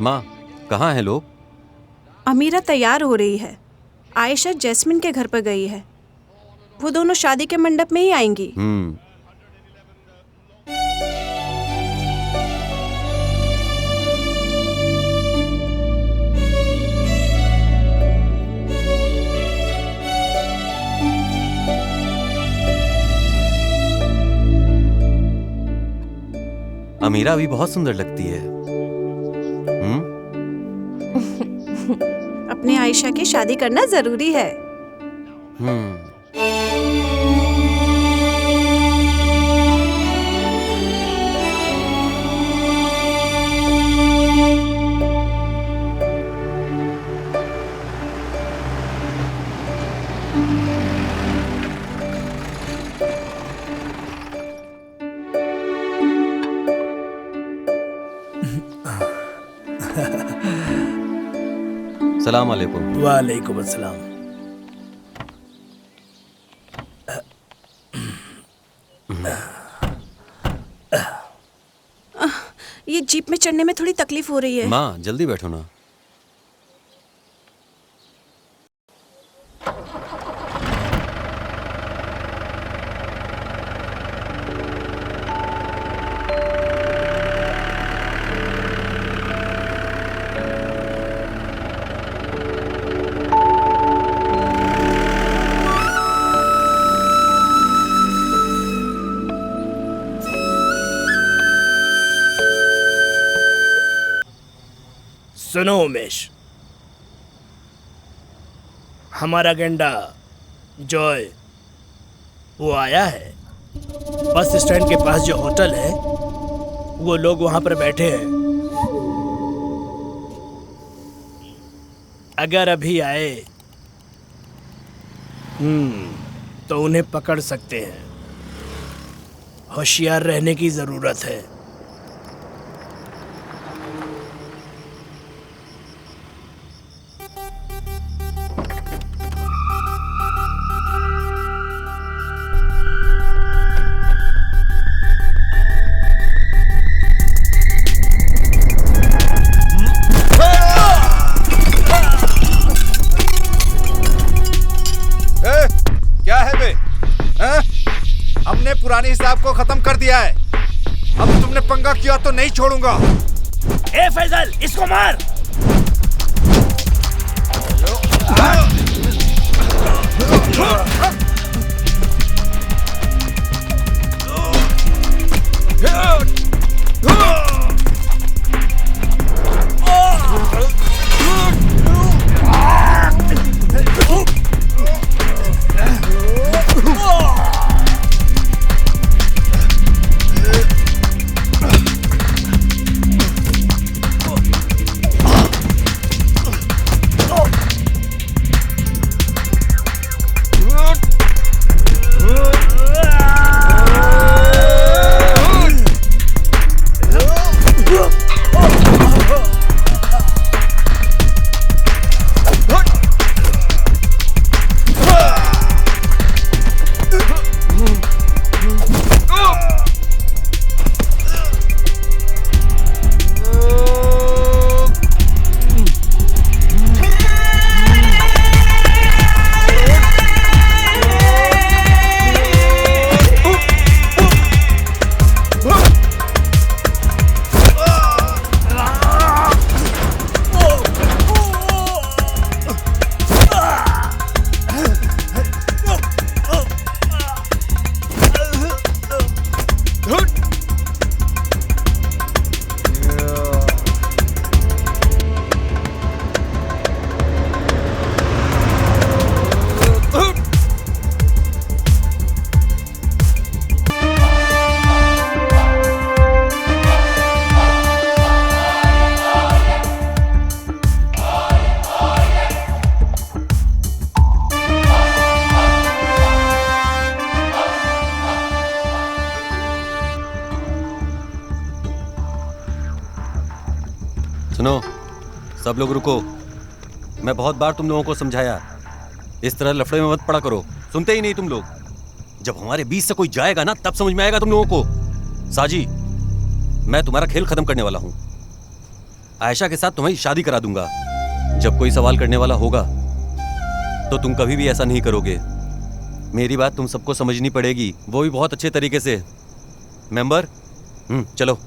माँ, कहाँ हैं लोग? अमीरा तैयार हो रही है। आयशा जैस्मिन के घर पर गई है। वो दोनों शादी के मंडप में ही आएंगी। अमीरा अभी बहुत सुंदर लगती है। अपने आयशा की शादी करना जरूरी है। सलाम अलैकुम। वालेकुम अस्सलाम। ये जीप में चढ़ने में थोड़ी तकलीफ हो रही है। माँ, जल्दी बैठो ना। सुनो उमेश, हमारा गेंडा जॉय वो आया है। बस स्टैंड के पास जो होटल है वो लोग वहां पर बैठे हैं। अगर अभी आए तो उन्हें पकड़ सकते हैं। होशियार रहने की जरूरत है। हमने पुराने हिसाब को खत्म कर दिया है। अब तुमने पंगा किया तो नहीं छोड़ूंगा। ए फैजल, इसको मार। सुनो, सब लोग रुको। मैं बहुत बार तुम लोगों को समझाया, इस तरह लफड़े में मत पड़ा करो। सुनते ही नहीं तुम लोग। जब हमारे बीच से कोई जाएगा ना, तब समझ में आएगा तुम लोगों को। साजी, मैं तुम्हारा खेल खत्म करने वाला हूं। आयशा के साथ तुम्हारी शादी करा दूंगा। जब कोई सवाल करने वाला होगा तो तुम कभी भी ऐसा नहीं करोगे। मेरी बात तुम सबको समझनी पड़ेगी, वो भी बहुत अच्छे तरीके से। मेंबर, चलो।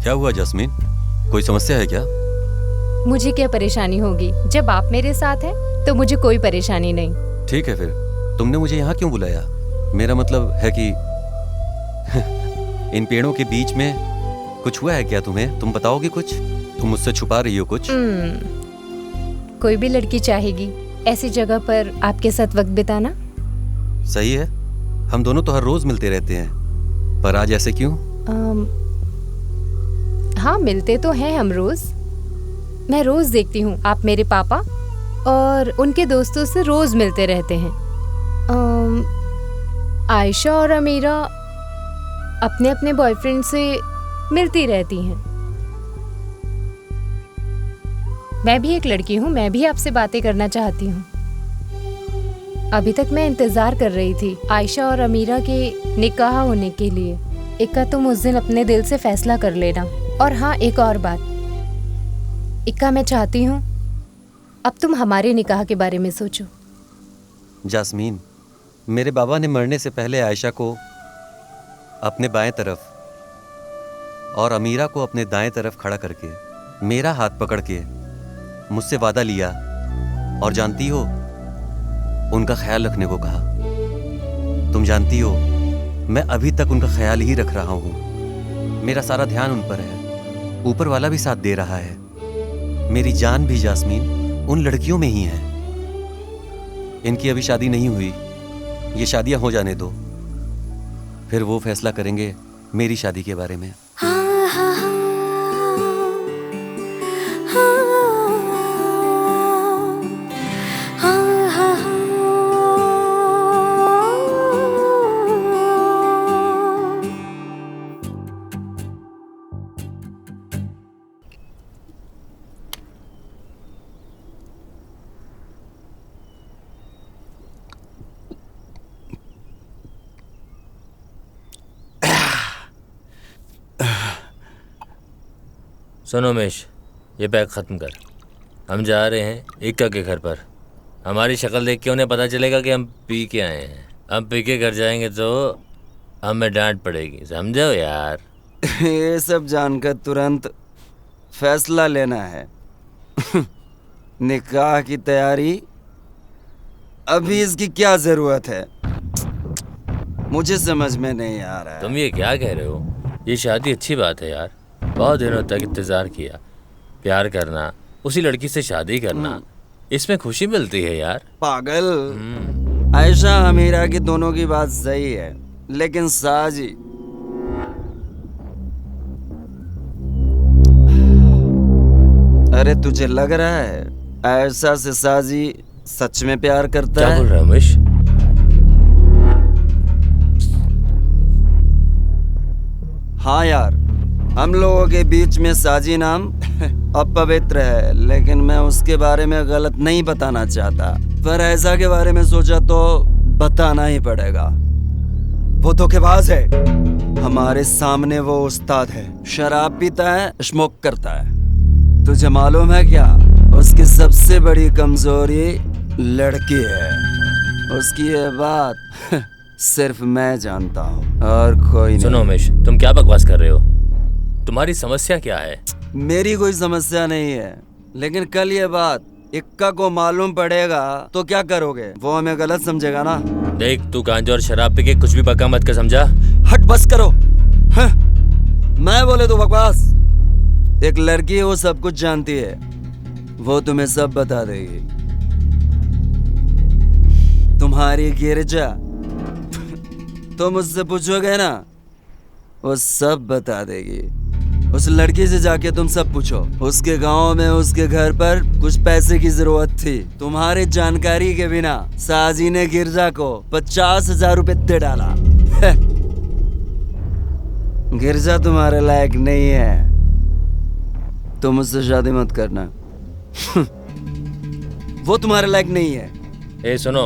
क्या हुआ जैस्मीन, कोई समस्या है क्या? मुझे क्या परेशानी होगी? जब आप मेरे साथ हैं तो मुझे कोई परेशानी नहीं। ठीक है, फिर तुमने मुझे यहाँ क्यों बुलाया? मेरा मतलब है कि इन पेड़ों के बीच में कुछ हुआ है क्या तुम्हें? तुम बताओगे कुछ? तुम मुझसे छुपा रही हो कुछ? कोई भी लड़की चाहेगी ऐसी जगह पर आपके साथ वक्त बिताना। सही है, हम दोनों तो हर रोज मिलते रहते हैं, पर आज ऐसे क्यों? हाँ, मिलते तो हैं हम रोज। मैं रोज देखती हूँ आप मेरे पापा और उनके दोस्तों से रोज मिलते रहते हैं। आयशा और अमीरा अपने अपने बॉयफ्रेंड से मिलती रहती हैं। मैं भी एक लड़की हूँ, मैं भी आपसे बातें करना चाहती हूँ। अभी तक मैं इंतजार कर रही थी आयशा और अमीरा के निकाह होने के लिए। इक्का, तुम उस दिन अपने दिल से फैसला कर लेना। और हाँ, एक और बात, इक्का, मैं चाहती हूँ अब तुम हमारे निकाह के बारे में सोचो। जास्मीन, मेरे बाबा ने मरने से पहले आयशा को अपने बाएं तरफ और अमीरा को अपने दाएं तरफ खड़ा करके मेरा हाथ पकड़ के मुझसे वादा लिया, और जानती हो, उनका ख्याल रखने को कहा। तुम जानती हो, मैं अभी तक उनका ख्याल ही रख रहा हूँ। मेरा सारा ध्यान उन पर है, ऊपर वाला भी साथ दे रहा है। मेरी जान भी जास्मीन उन लड़कियों में ही है। इनकी अभी शादी नहीं हुई, ये शादियां हो जाने दो, फिर वो फैसला करेंगे मेरी शादी के बारे में। सुनो उमेश, ये बैग ख़त्म कर। हम जा रहे हैं इक्का के घर पर। हमारी शक्ल देख के उन्हें पता चलेगा कि हम पी के आए हैं। हम पी के घर जाएंगे तो हमें डांट पड़ेगी, समझो यार। ये सब जानकर तुरंत फैसला लेना है। निकाह की तैयारी अभी इसकी क्या ज़रूरत है? मुझे समझ में नहीं आ रहा है। तुम ये क्या कह रहे हो? ये शादी अच्छी बात है यार, बहुत दिनों तक इंतजार किया, प्यार करना, उसी लड़की से शादी करना, इसमें खुशी मिलती है यार। पागल, आयशा अमीरा की दोनों की बात सही है, लेकिन साजी अरे तुझे लग रहा है आयशा से साजी सच में प्यार करता है? क्या बोल रहा है उमेश? हाँ यार, हम लोगों के बीच में साजी नाम अपवित्र है, लेकिन मैं उसके बारे में गलत नहीं बताना चाहता। पर ऐसा के बारे में सोचा तो बताना ही पड़ेगा। वो धोखेबाज है। हमारे सामने वो उस्ताद है, शराब पीता है, स्मोक करता है। तुझे मालूम है क्या, उसकी सबसे बड़ी कमजोरी लड़की है। उसकी ये बात सिर्फ मैं जानता हूँ और कोई नहीं। सुनो उमेश, तुम क्या बकवास कर रहे हो? तुम्हारी समस्या क्या है? मेरी कोई समस्या नहीं है, लेकिन कल ये बात इक्का को मालूम पड़ेगा तो क्या करोगे? वो हमें गलत समझेगा ना। देख, तू गांजा और शराब पी के कुछ भी बका मत कर, समझा? हट, बस करो। मैं बोले तो बकवास। एक लड़की है, वो सब कुछ जानती है, वो तुम्हें सब बता देगी। तुम्हारी गिरजा तुम उससे पूछोगे ना, वो सब बता देगी। उस लड़की से जाके तुम सब पूछो। उसके गांव में उसके घर पर कुछ पैसे की जरूरत थी। तुम्हारी जानकारी के बिना साजी ने गिरजा को 50,000 रुपए दे डाला। गिरजा तुम्हारे लायक नहीं है, तुम मुझसे शादी मत करना। वो तुम्हारे लायक नहीं है। ए सुनो,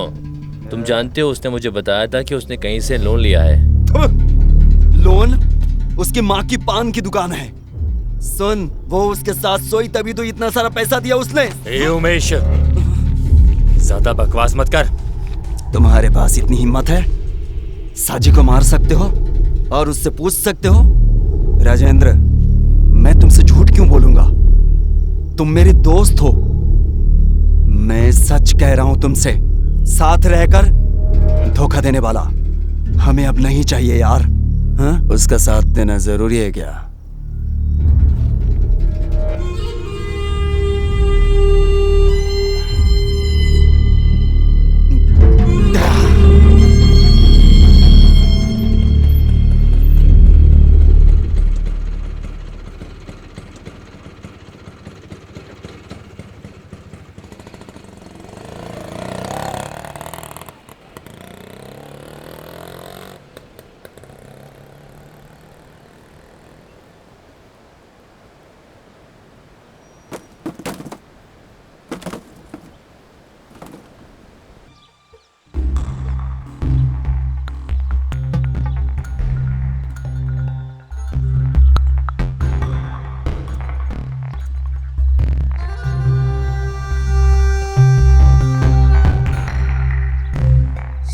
तुम जानते हो उसने मुझे बताया था कि उसने कहीं से लोन लिया है। लोन? उसकी माँ की पान की दुकान है। सुन, वो उसके साथ सोई तभी तो इतना सारा पैसा दिया उसने। ए उमेश, ज्यादा बकवास मत कर। तुम्हारे पास इतनी हिम्मत है, साजी को मार सकते हो और उससे पूछ सकते हो? राजेंद्र, मैं तुमसे झूठ क्यों बोलूंगा? तुम मेरे दोस्त हो। मैं सच कह रहा हूं तुमसे। साथ रहकर धोखा देने वाला हमें अब नहीं चाहिए यार। हाँ? उसका साथ देना जरूरी है क्या?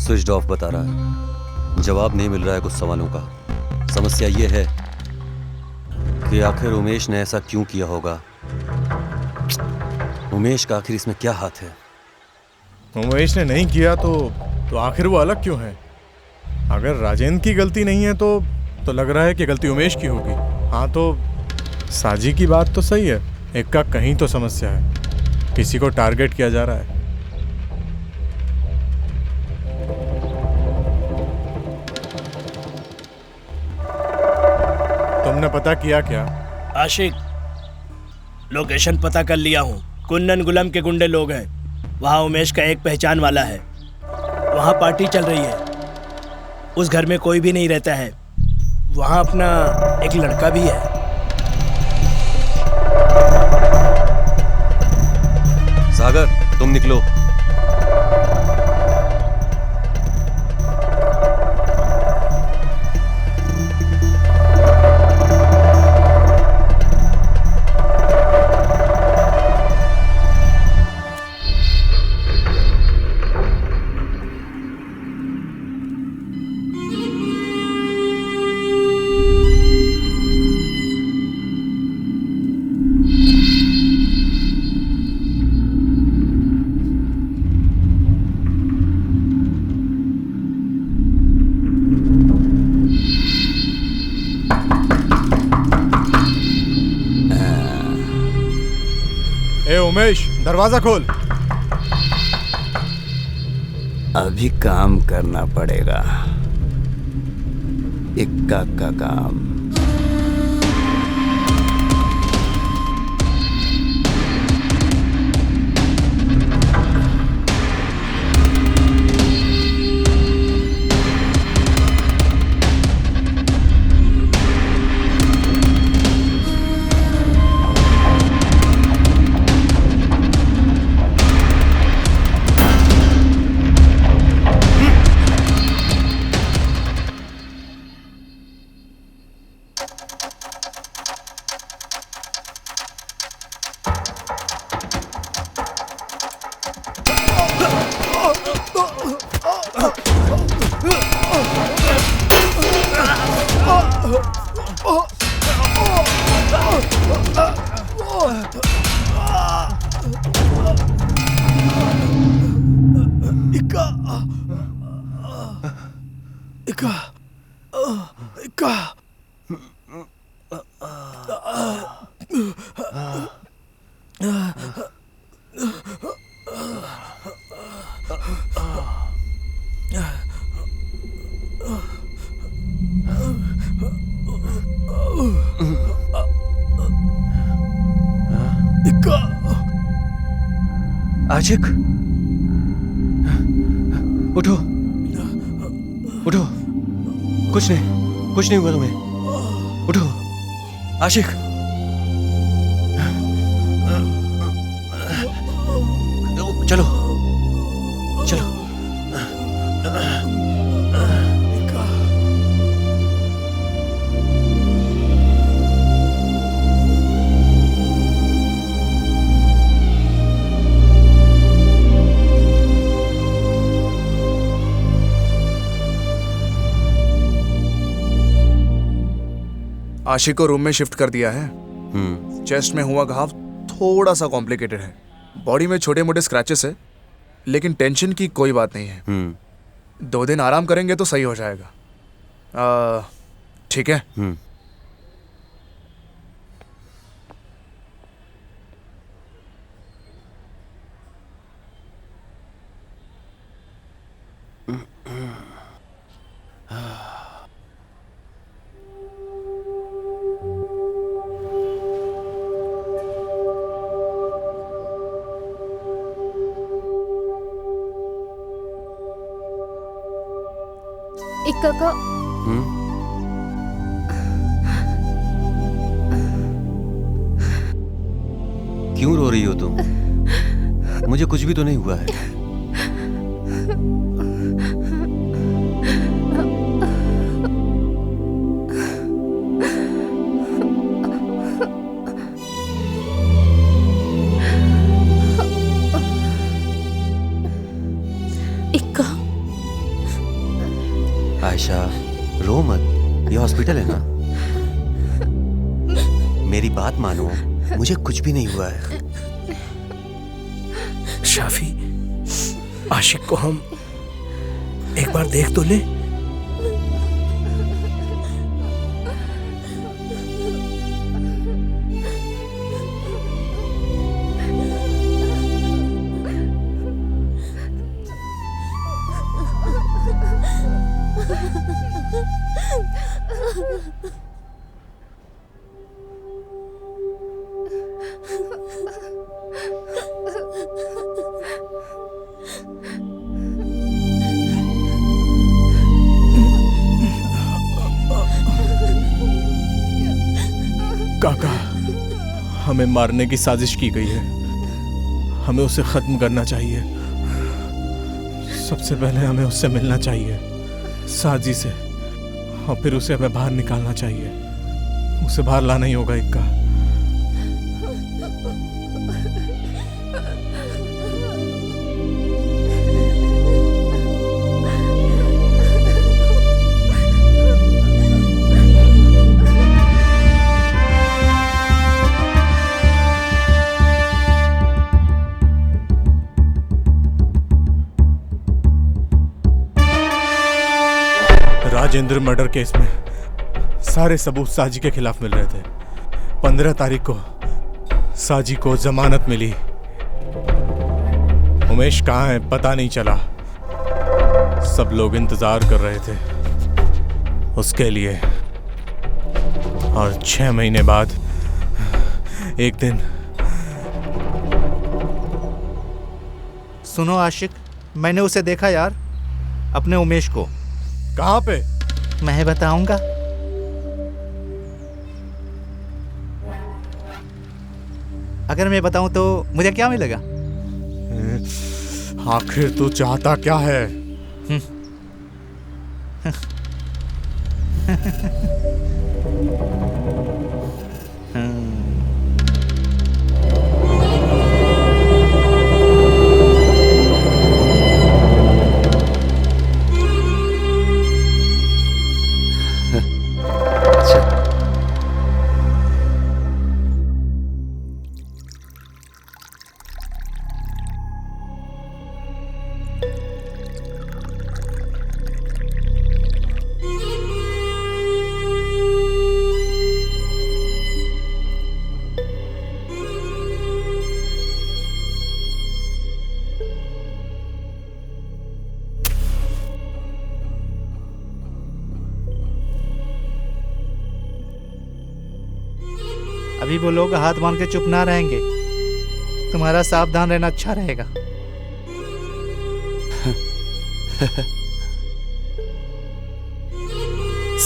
स्विच ऑफ बता रहा है। जवाब नहीं मिल रहा है कुछ सवालों का। समस्या ये है कि आखिर उमेश ने ऐसा क्यों किया होगा। उमेश का आखिर इसमें क्या हाथ है? उमेश ने नहीं किया तो आखिर वो अलग क्यों है? अगर राजेंद्र की गलती नहीं है तो लग रहा है कि गलती उमेश की होगी। हाँ, तो साजी की बात तो सही है। एक का कहीं तो समस्या है, किसी को टारगेट किया जा रहा है। तुमने पता किया क्या? आशिक, लोकेशन पता कर लिया हूँ। कुन्नन गुलम के गुंडे लोग हैं। वहाँ उमेश का एक पहचान वाला है। वहाँ पार्टी चल रही है। उस घर में कोई भी नहीं रहता है। वहाँ अपना एक लड़का भी है। सागर, तुम निकलो। उमेश, दरवाजा खोल। अभी काम करना पड़ेगा, इक्का का काम। आशिक, उठो उठो। कुछ नहीं हुआ तुम्हें। उठो आशिक। चलो चलो। आशिक को रूम में शिफ्ट कर दिया है। चेस्ट में हुआ घाव थोड़ा सा कॉम्प्लिकेटेड है। बॉडी में छोटे मोटे स्क्रैचेस है, लेकिन टेंशन की कोई बात नहीं है। 2 दिन आराम करेंगे तो सही हो जाएगा। ठीक है। इक्का को क्यों रो रही हो तुम? मुझे कुछ भी तो नहीं हुआ है। आयशा रो मत, ये हॉस्पिटल है ना। मेरी बात मानो, मुझे कुछ भी नहीं हुआ है। शाफी, आशिक को हम एक बार देख तो ले। काका, हमें मारने की साजिश की गई है। हमें उसे खत्म करना चाहिए। सबसे पहले हमें उससे मिलना चाहिए, साजी से, और फिर उसे हमें बाहर निकालना चाहिए। उसे बाहर लाना ही होगा इक्का। राजेंद्र मर्डर केस में सारे सबूत साजी के खिलाफ मिल रहे थे। 15 तारीख को साजी को जमानत मिली। उमेश कहाँ है पता नहीं चला। सब लोग इंतजार कर रहे थे उसके लिए। और 6 महीने बाद एक दिन। सुनो आशिक, मैंने उसे देखा यार, अपने उमेश को। कहाँ पे? मैं बताऊंगा। अगर मैं बताऊं तो मुझे क्या मिलेगा? आखिर तू चाहता क्या है? अभी वो लोग हाथ बांध के चुप ना रहेंगे। तुम्हारा सावधान रहना अच्छा रहेगा।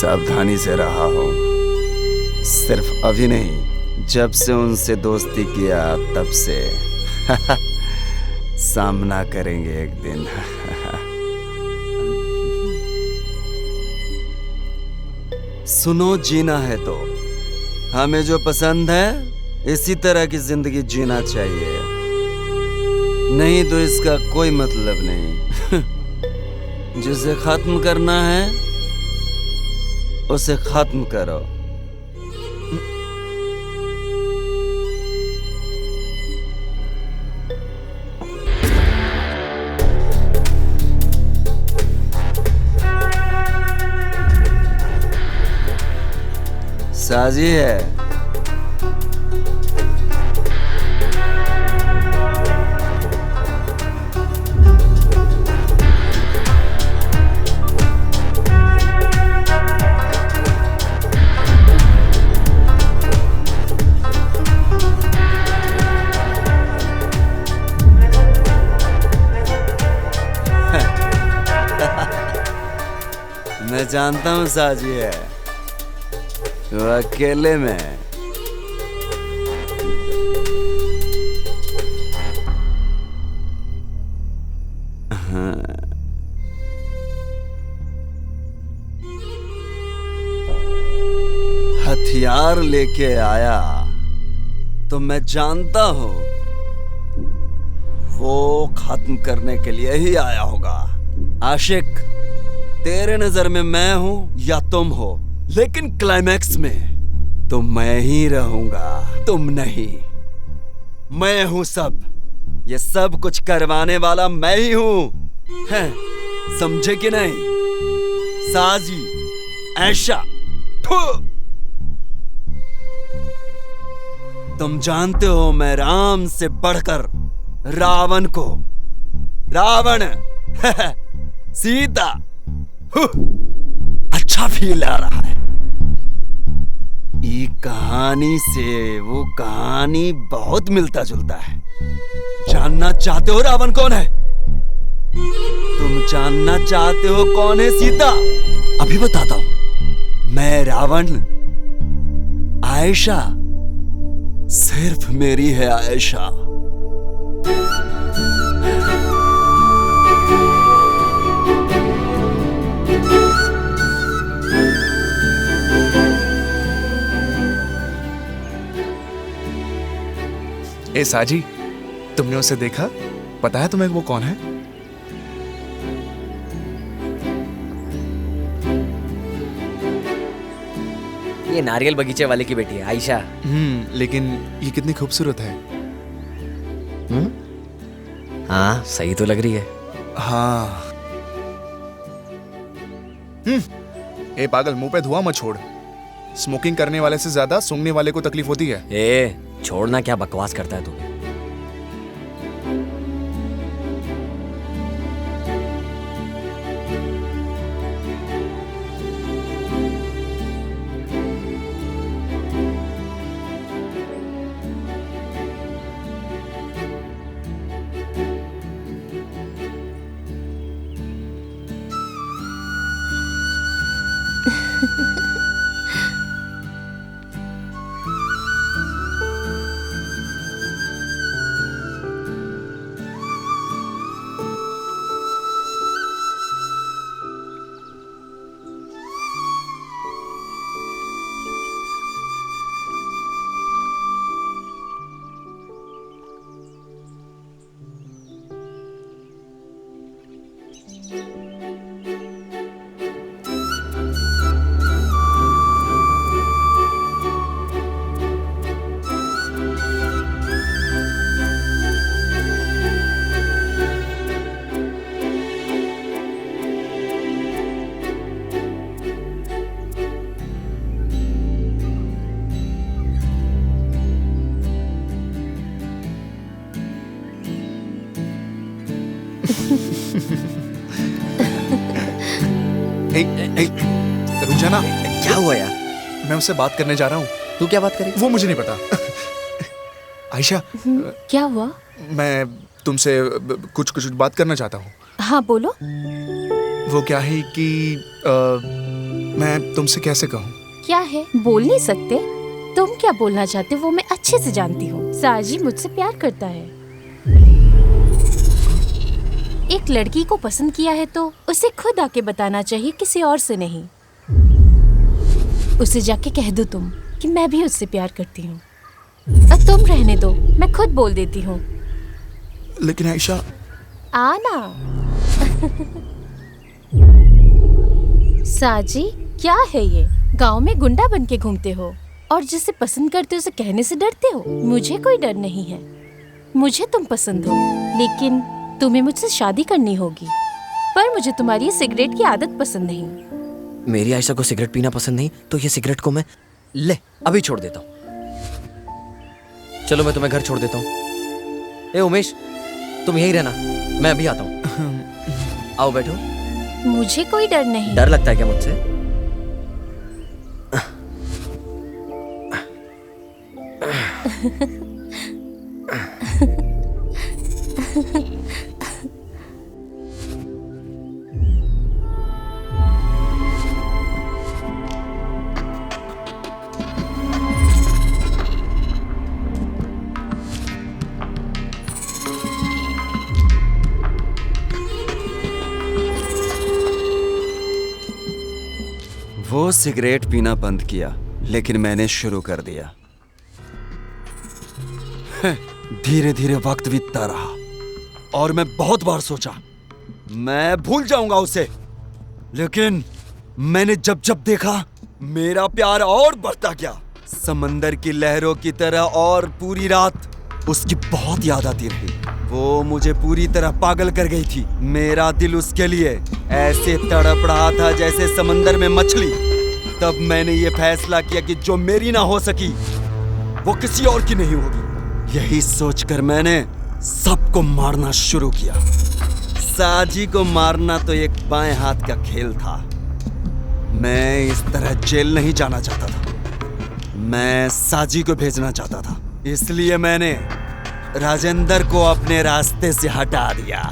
सावधानी से रहा हूँ। सिर्फ अभी नहीं, जब से उनसे दोस्ती किया तब से। सामना करेंगे एक दिन। सुनो, जीना है तो हमें जो पसंद है इसी तरह की जिंदगी जीना चाहिए, नहीं तो इसका कोई मतलब नहीं। जिसे खत्म करना है उसे खत्म करो। साजी है। मैं जानता हूँ साजी है, वो अकेले में। हथियार लेके आया तो मैं जानता हूँ वो खत्म करने के लिए ही आया होगा। आशिक, तेरे नजर में मैं हूं या तुम हो, लेकिन क्लाइमैक्स में तो मैं ही रहूंगा, तुम नहीं। मैं हूं सब, ये सब कुछ करवाने वाला मैं ही हूं। हैं, समझे कि नहीं? साजी, ऐशा, तुम जानते हो मैं राम से बढ़कर रावण को, रावण सीता, अच्छा फील आ रहा है। ये कहानी से वो कहानी बहुत मिलता जुलता है। जानना चाहते हो रावण कौन है? तुम जानना चाहते हो कौन है सीता? अभी बताता हूं। मैं रावण, आयशा सिर्फ मेरी है आयशा। ए साजी, तुमने उसे देखा? पता है तुम्हें वो कौन है? ये नारियल बगीचे वाले की बेटी है आयशा। लेकिन ये कितनी खूबसूरत है। हाँ, सही तो लग रही है। हाँ। ए पागल, मुंह पे धुआं मत छोड़। स्मोकिंग करने वाले से ज्यादा सूंघने वाले को तकलीफ होती है। ए, छोड़ना, क्या बकवास करता है तू? रुक जाना। क्या हुआ यार? मैं उससे बात करने जा रहा हूँ। तू क्या बात करेगी? वो मुझे नहीं पता। आयशा, क्या हुआ? मैं तुमसे कुछ बात करना चाहता हूँ। हाँ बोलो। वो क्या है कि मैं तुमसे कैसे कहूँ? क्या है, बोल नहीं सकते? तुम क्या बोलना चाहते हो वो मैं अच्छे से जानती हूँ। साजी मुझसे प्यार करता है। एक लड़की को पसंद किया है तो उसे खुद आके बताना चाहिए, किसी और से नहीं। उसे जाके कह दो तुम कि मैं भी उससे प्यार करती हूँ। अब तुम रहने दो, मैं खुद बोल देती हूँ। लेकिन आयशा, आना। साजी, क्या है ये? गांव में गुंडा बन के घूमते हो और जिसे पसंद करते हो उसे कहने से डरते हो। मुझे कोई डर नहीं है, मुझे तुम पसंद हो, लेकिन तुम्हें मुझसे शादी करनी होगी। पर मुझे तुम्हारी सिगरेट की आदत पसंद नहीं। मेरी आयशा को सिगरेट पीना पसंद नहीं तो ये सिगरेट को मैं अभी छोड़ देता हूँ। चलो मैं तुम्हें घर छोड़ देता हूँ। ए उमेश, तुम यहीं रहना, मैं अभी आता हूँ। आओ बैठो। मुझे कोई डर नहीं। डर लगता है क्या मुझसे? वो सिगरेट पीना बंद किया, लेकिन मैंने शुरू कर दिया। धीरे धीरे वक्त बीतता रहा और मैं बहुत बार सोचा मैं भूल जाऊंगा उसे, लेकिन मैंने जब जब देखा मेरा प्यार और बढ़ता गया, समंदर की लहरों की तरह। और पूरी रात उसकी बहुत याद आती रही। वो मुझे पूरी तरह पागल कर गई थी। मेरा दिल उसके लिए ऐसे तड़प रहा था जैसे समंदर में मछली। तब मैंने ये फैसला किया कि जो मेरी ना हो सकी वो किसी और की नहीं होगी। यही सोचकर मैंने सबको मारना शुरू किया। साजी को मारना तो एक बाएं हाथ का खेल था। मैं इस तरह जेल नहीं जाना चाहता था, मैं साजी को भेजना चाहता था। इसलिए मैंने राजेंद्र को अपने रास्ते से हटा दिया।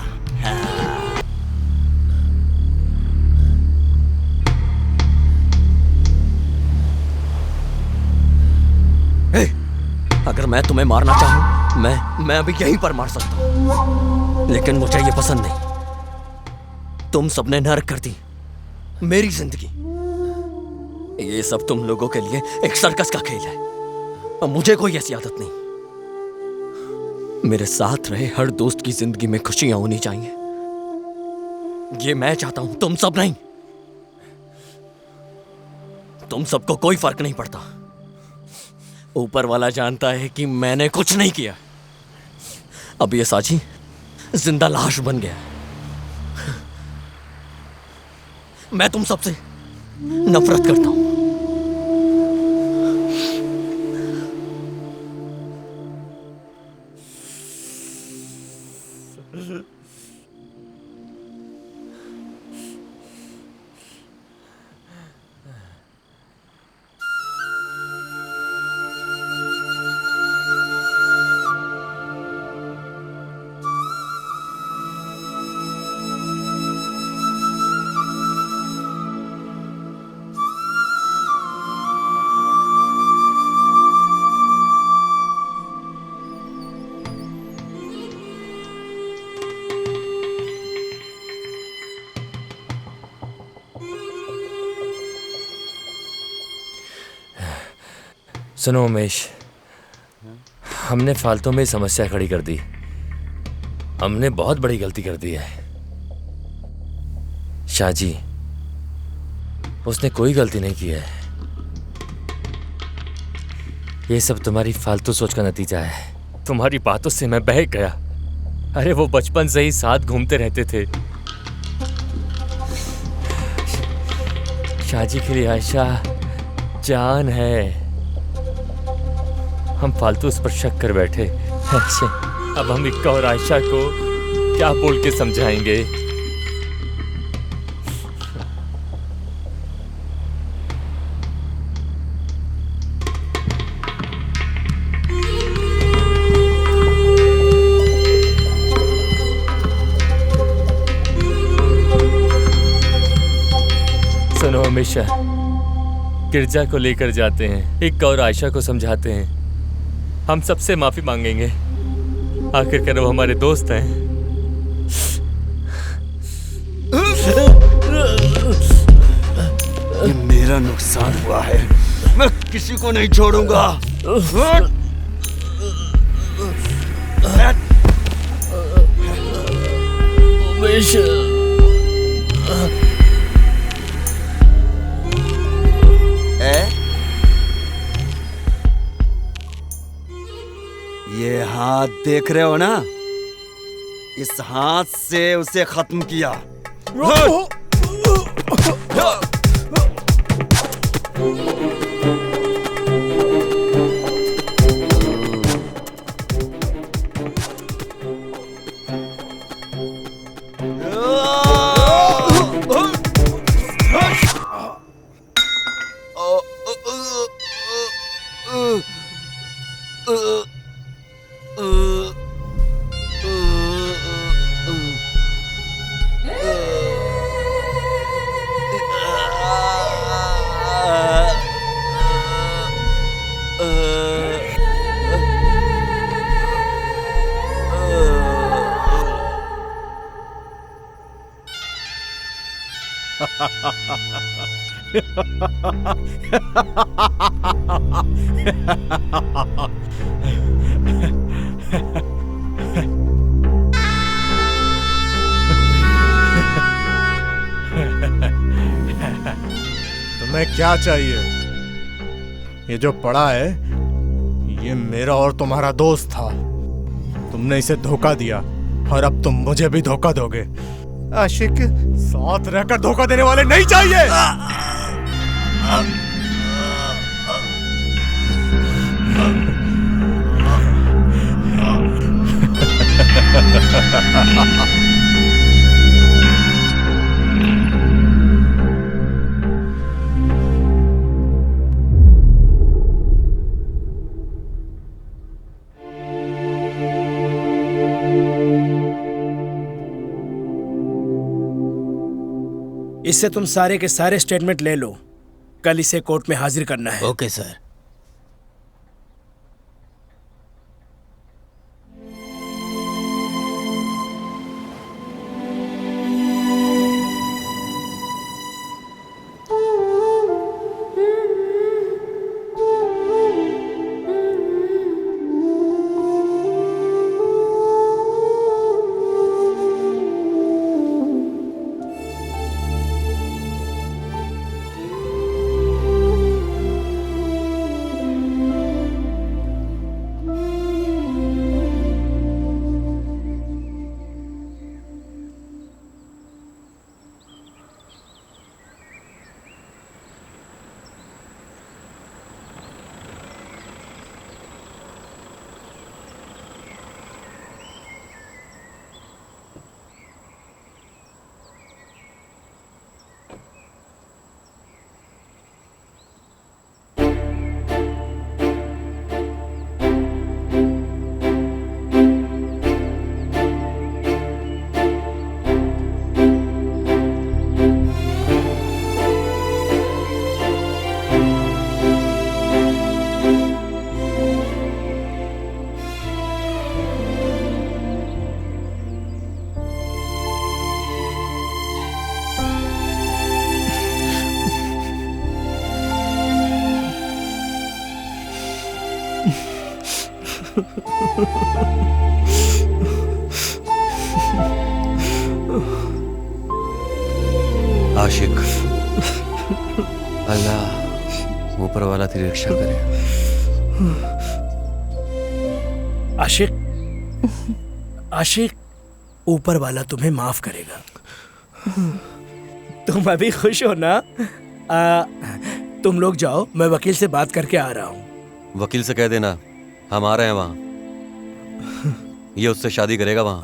अगर मैं तुम्हें मारना चाहूं, मैं अभी यहीं पर मार सकता हूं, लेकिन मुझे ये पसंद नहीं। तुम सबने नरक कर दी मेरी जिंदगी। ये सब तुम लोगों के लिए एक सर्कस का खेल है और मुझे कोई ऐसी आदत नहीं। मेरे साथ रहे हर दोस्त की जिंदगी में खुशियां होनी चाहिए, ये मैं चाहता हूं, तुम सब नहीं। तुम सबको कोई फर्क नहीं पड़ता। ऊपर वाला जानता है कि मैंने कुछ नहीं किया। अब ये साजी जिंदा लाश बन गया। मैं तुम सबसे नफरत करता हूं। सुनो उमेश, हमने फालतू में समस्या खड़ी कर दी। हमने बहुत बड़ी गलती कर दी है। शाहजी, उसने कोई गलती नहीं की है। ये सब तुम्हारी फालतू सोच का नतीजा है। तुम्हारी बातों से मैं बहक गया। अरे वो बचपन से ही साथ घूमते रहते थे। शाहजी के लिए आयशा जान है। हम फालतू उस पर शक कर बैठे। ऐसे अब हम इक्का और आयशा को क्या बोल के समझाएंगे? सुनो हमेशा, गिरजा को लेकर जाते हैं, एक और आयशा को समझाते हैं, हम सबसे माफी मांगेंगे। आखिरकार वो हमारे दोस्त हैं। ये मेरा नुकसान हुआ है, मैं किसी को नहीं छोड़ूंगा। ये हाथ देख रहे हो ना, इस हाथ से उसे खत्म किया। तुम्हें क्या चाहिए? ये जो पड़ा है ये मेरा और तुम्हारा दोस्त था। तुमने इसे धोखा दिया और अब तुम मुझे भी धोखा दोगे। आशिक, साथ रहकर धोखा देने वाले नहीं चाहिए। इससे तुम सारे के सारे स्टेटमेंट ले लो, कल इसे कोर्ट में हाजिर करना है। Okay sir. आशिक, अल्लाह ऊपर वाला तेरी रक्षा करे। आशिक, आशिक, ऊपर वाला तुम्हें माफ करेगा। तुम अभी खुश हो ना? तुम लोग जाओ, मैं वकील से बात करके आ रहा हूँ। वकील से कह देना हम आ रहे हैं वहाँ। ये उससे शादी करेगा वहाँ।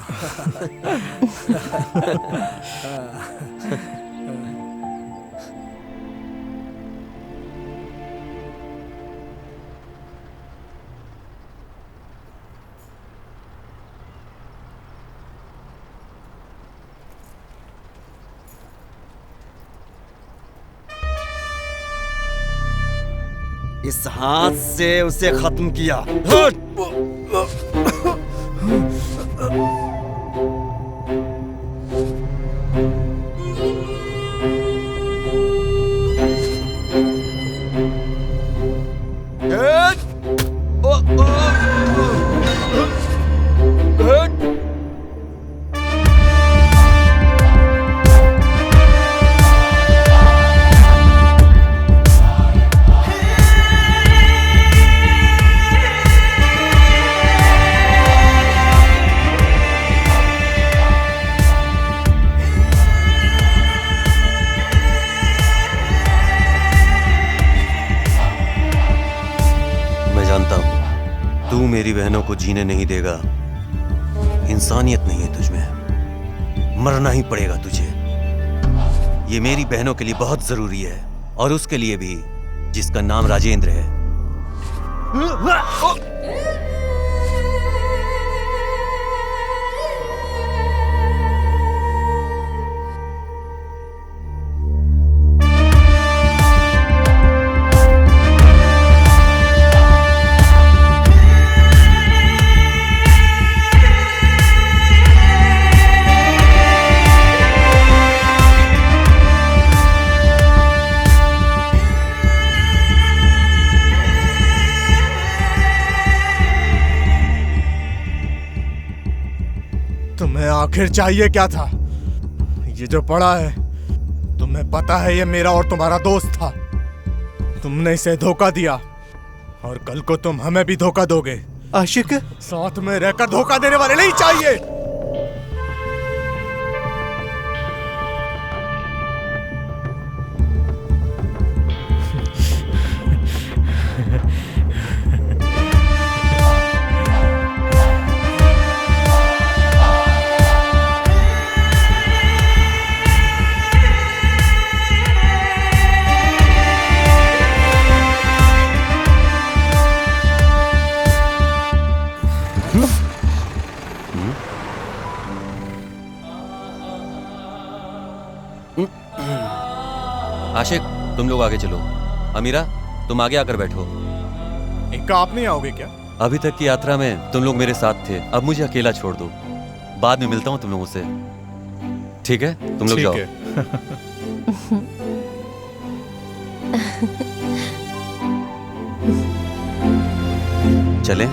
इस हाथ से उसे खत्म किया। हट! मेरी बहनों को जीने नहीं देगा। इंसानियत नहीं है तुझमें, मरना ही पड़ेगा तुझे। ये मेरी बहनों के लिए बहुत जरूरी है, और उसके लिए भी जिसका नाम राजेंद्र है। तुम्हें आखिर चाहिए क्या था? ये जो पड़ा है, तुम्हें पता है ये मेरा और तुम्हारा दोस्त था। तुमने इसे धोखा दिया और कल को तुम हमें भी धोखा दोगे। आशिक, साथ में रहकर धोखा देने वाले नहीं चाहिए। आशिक, तुम लोग आगे चलो। अमीरा, तुम आगे आकर बैठो। इनका आप नहीं आओगे क्या? अभी तक की यात्रा में तुम लोग मेरे साथ थे, अब मुझे अकेला छोड़ दो। बाद में मिलता हूँ तुम लोगों से, ठीक है? तुम लोग जाओ। चलें?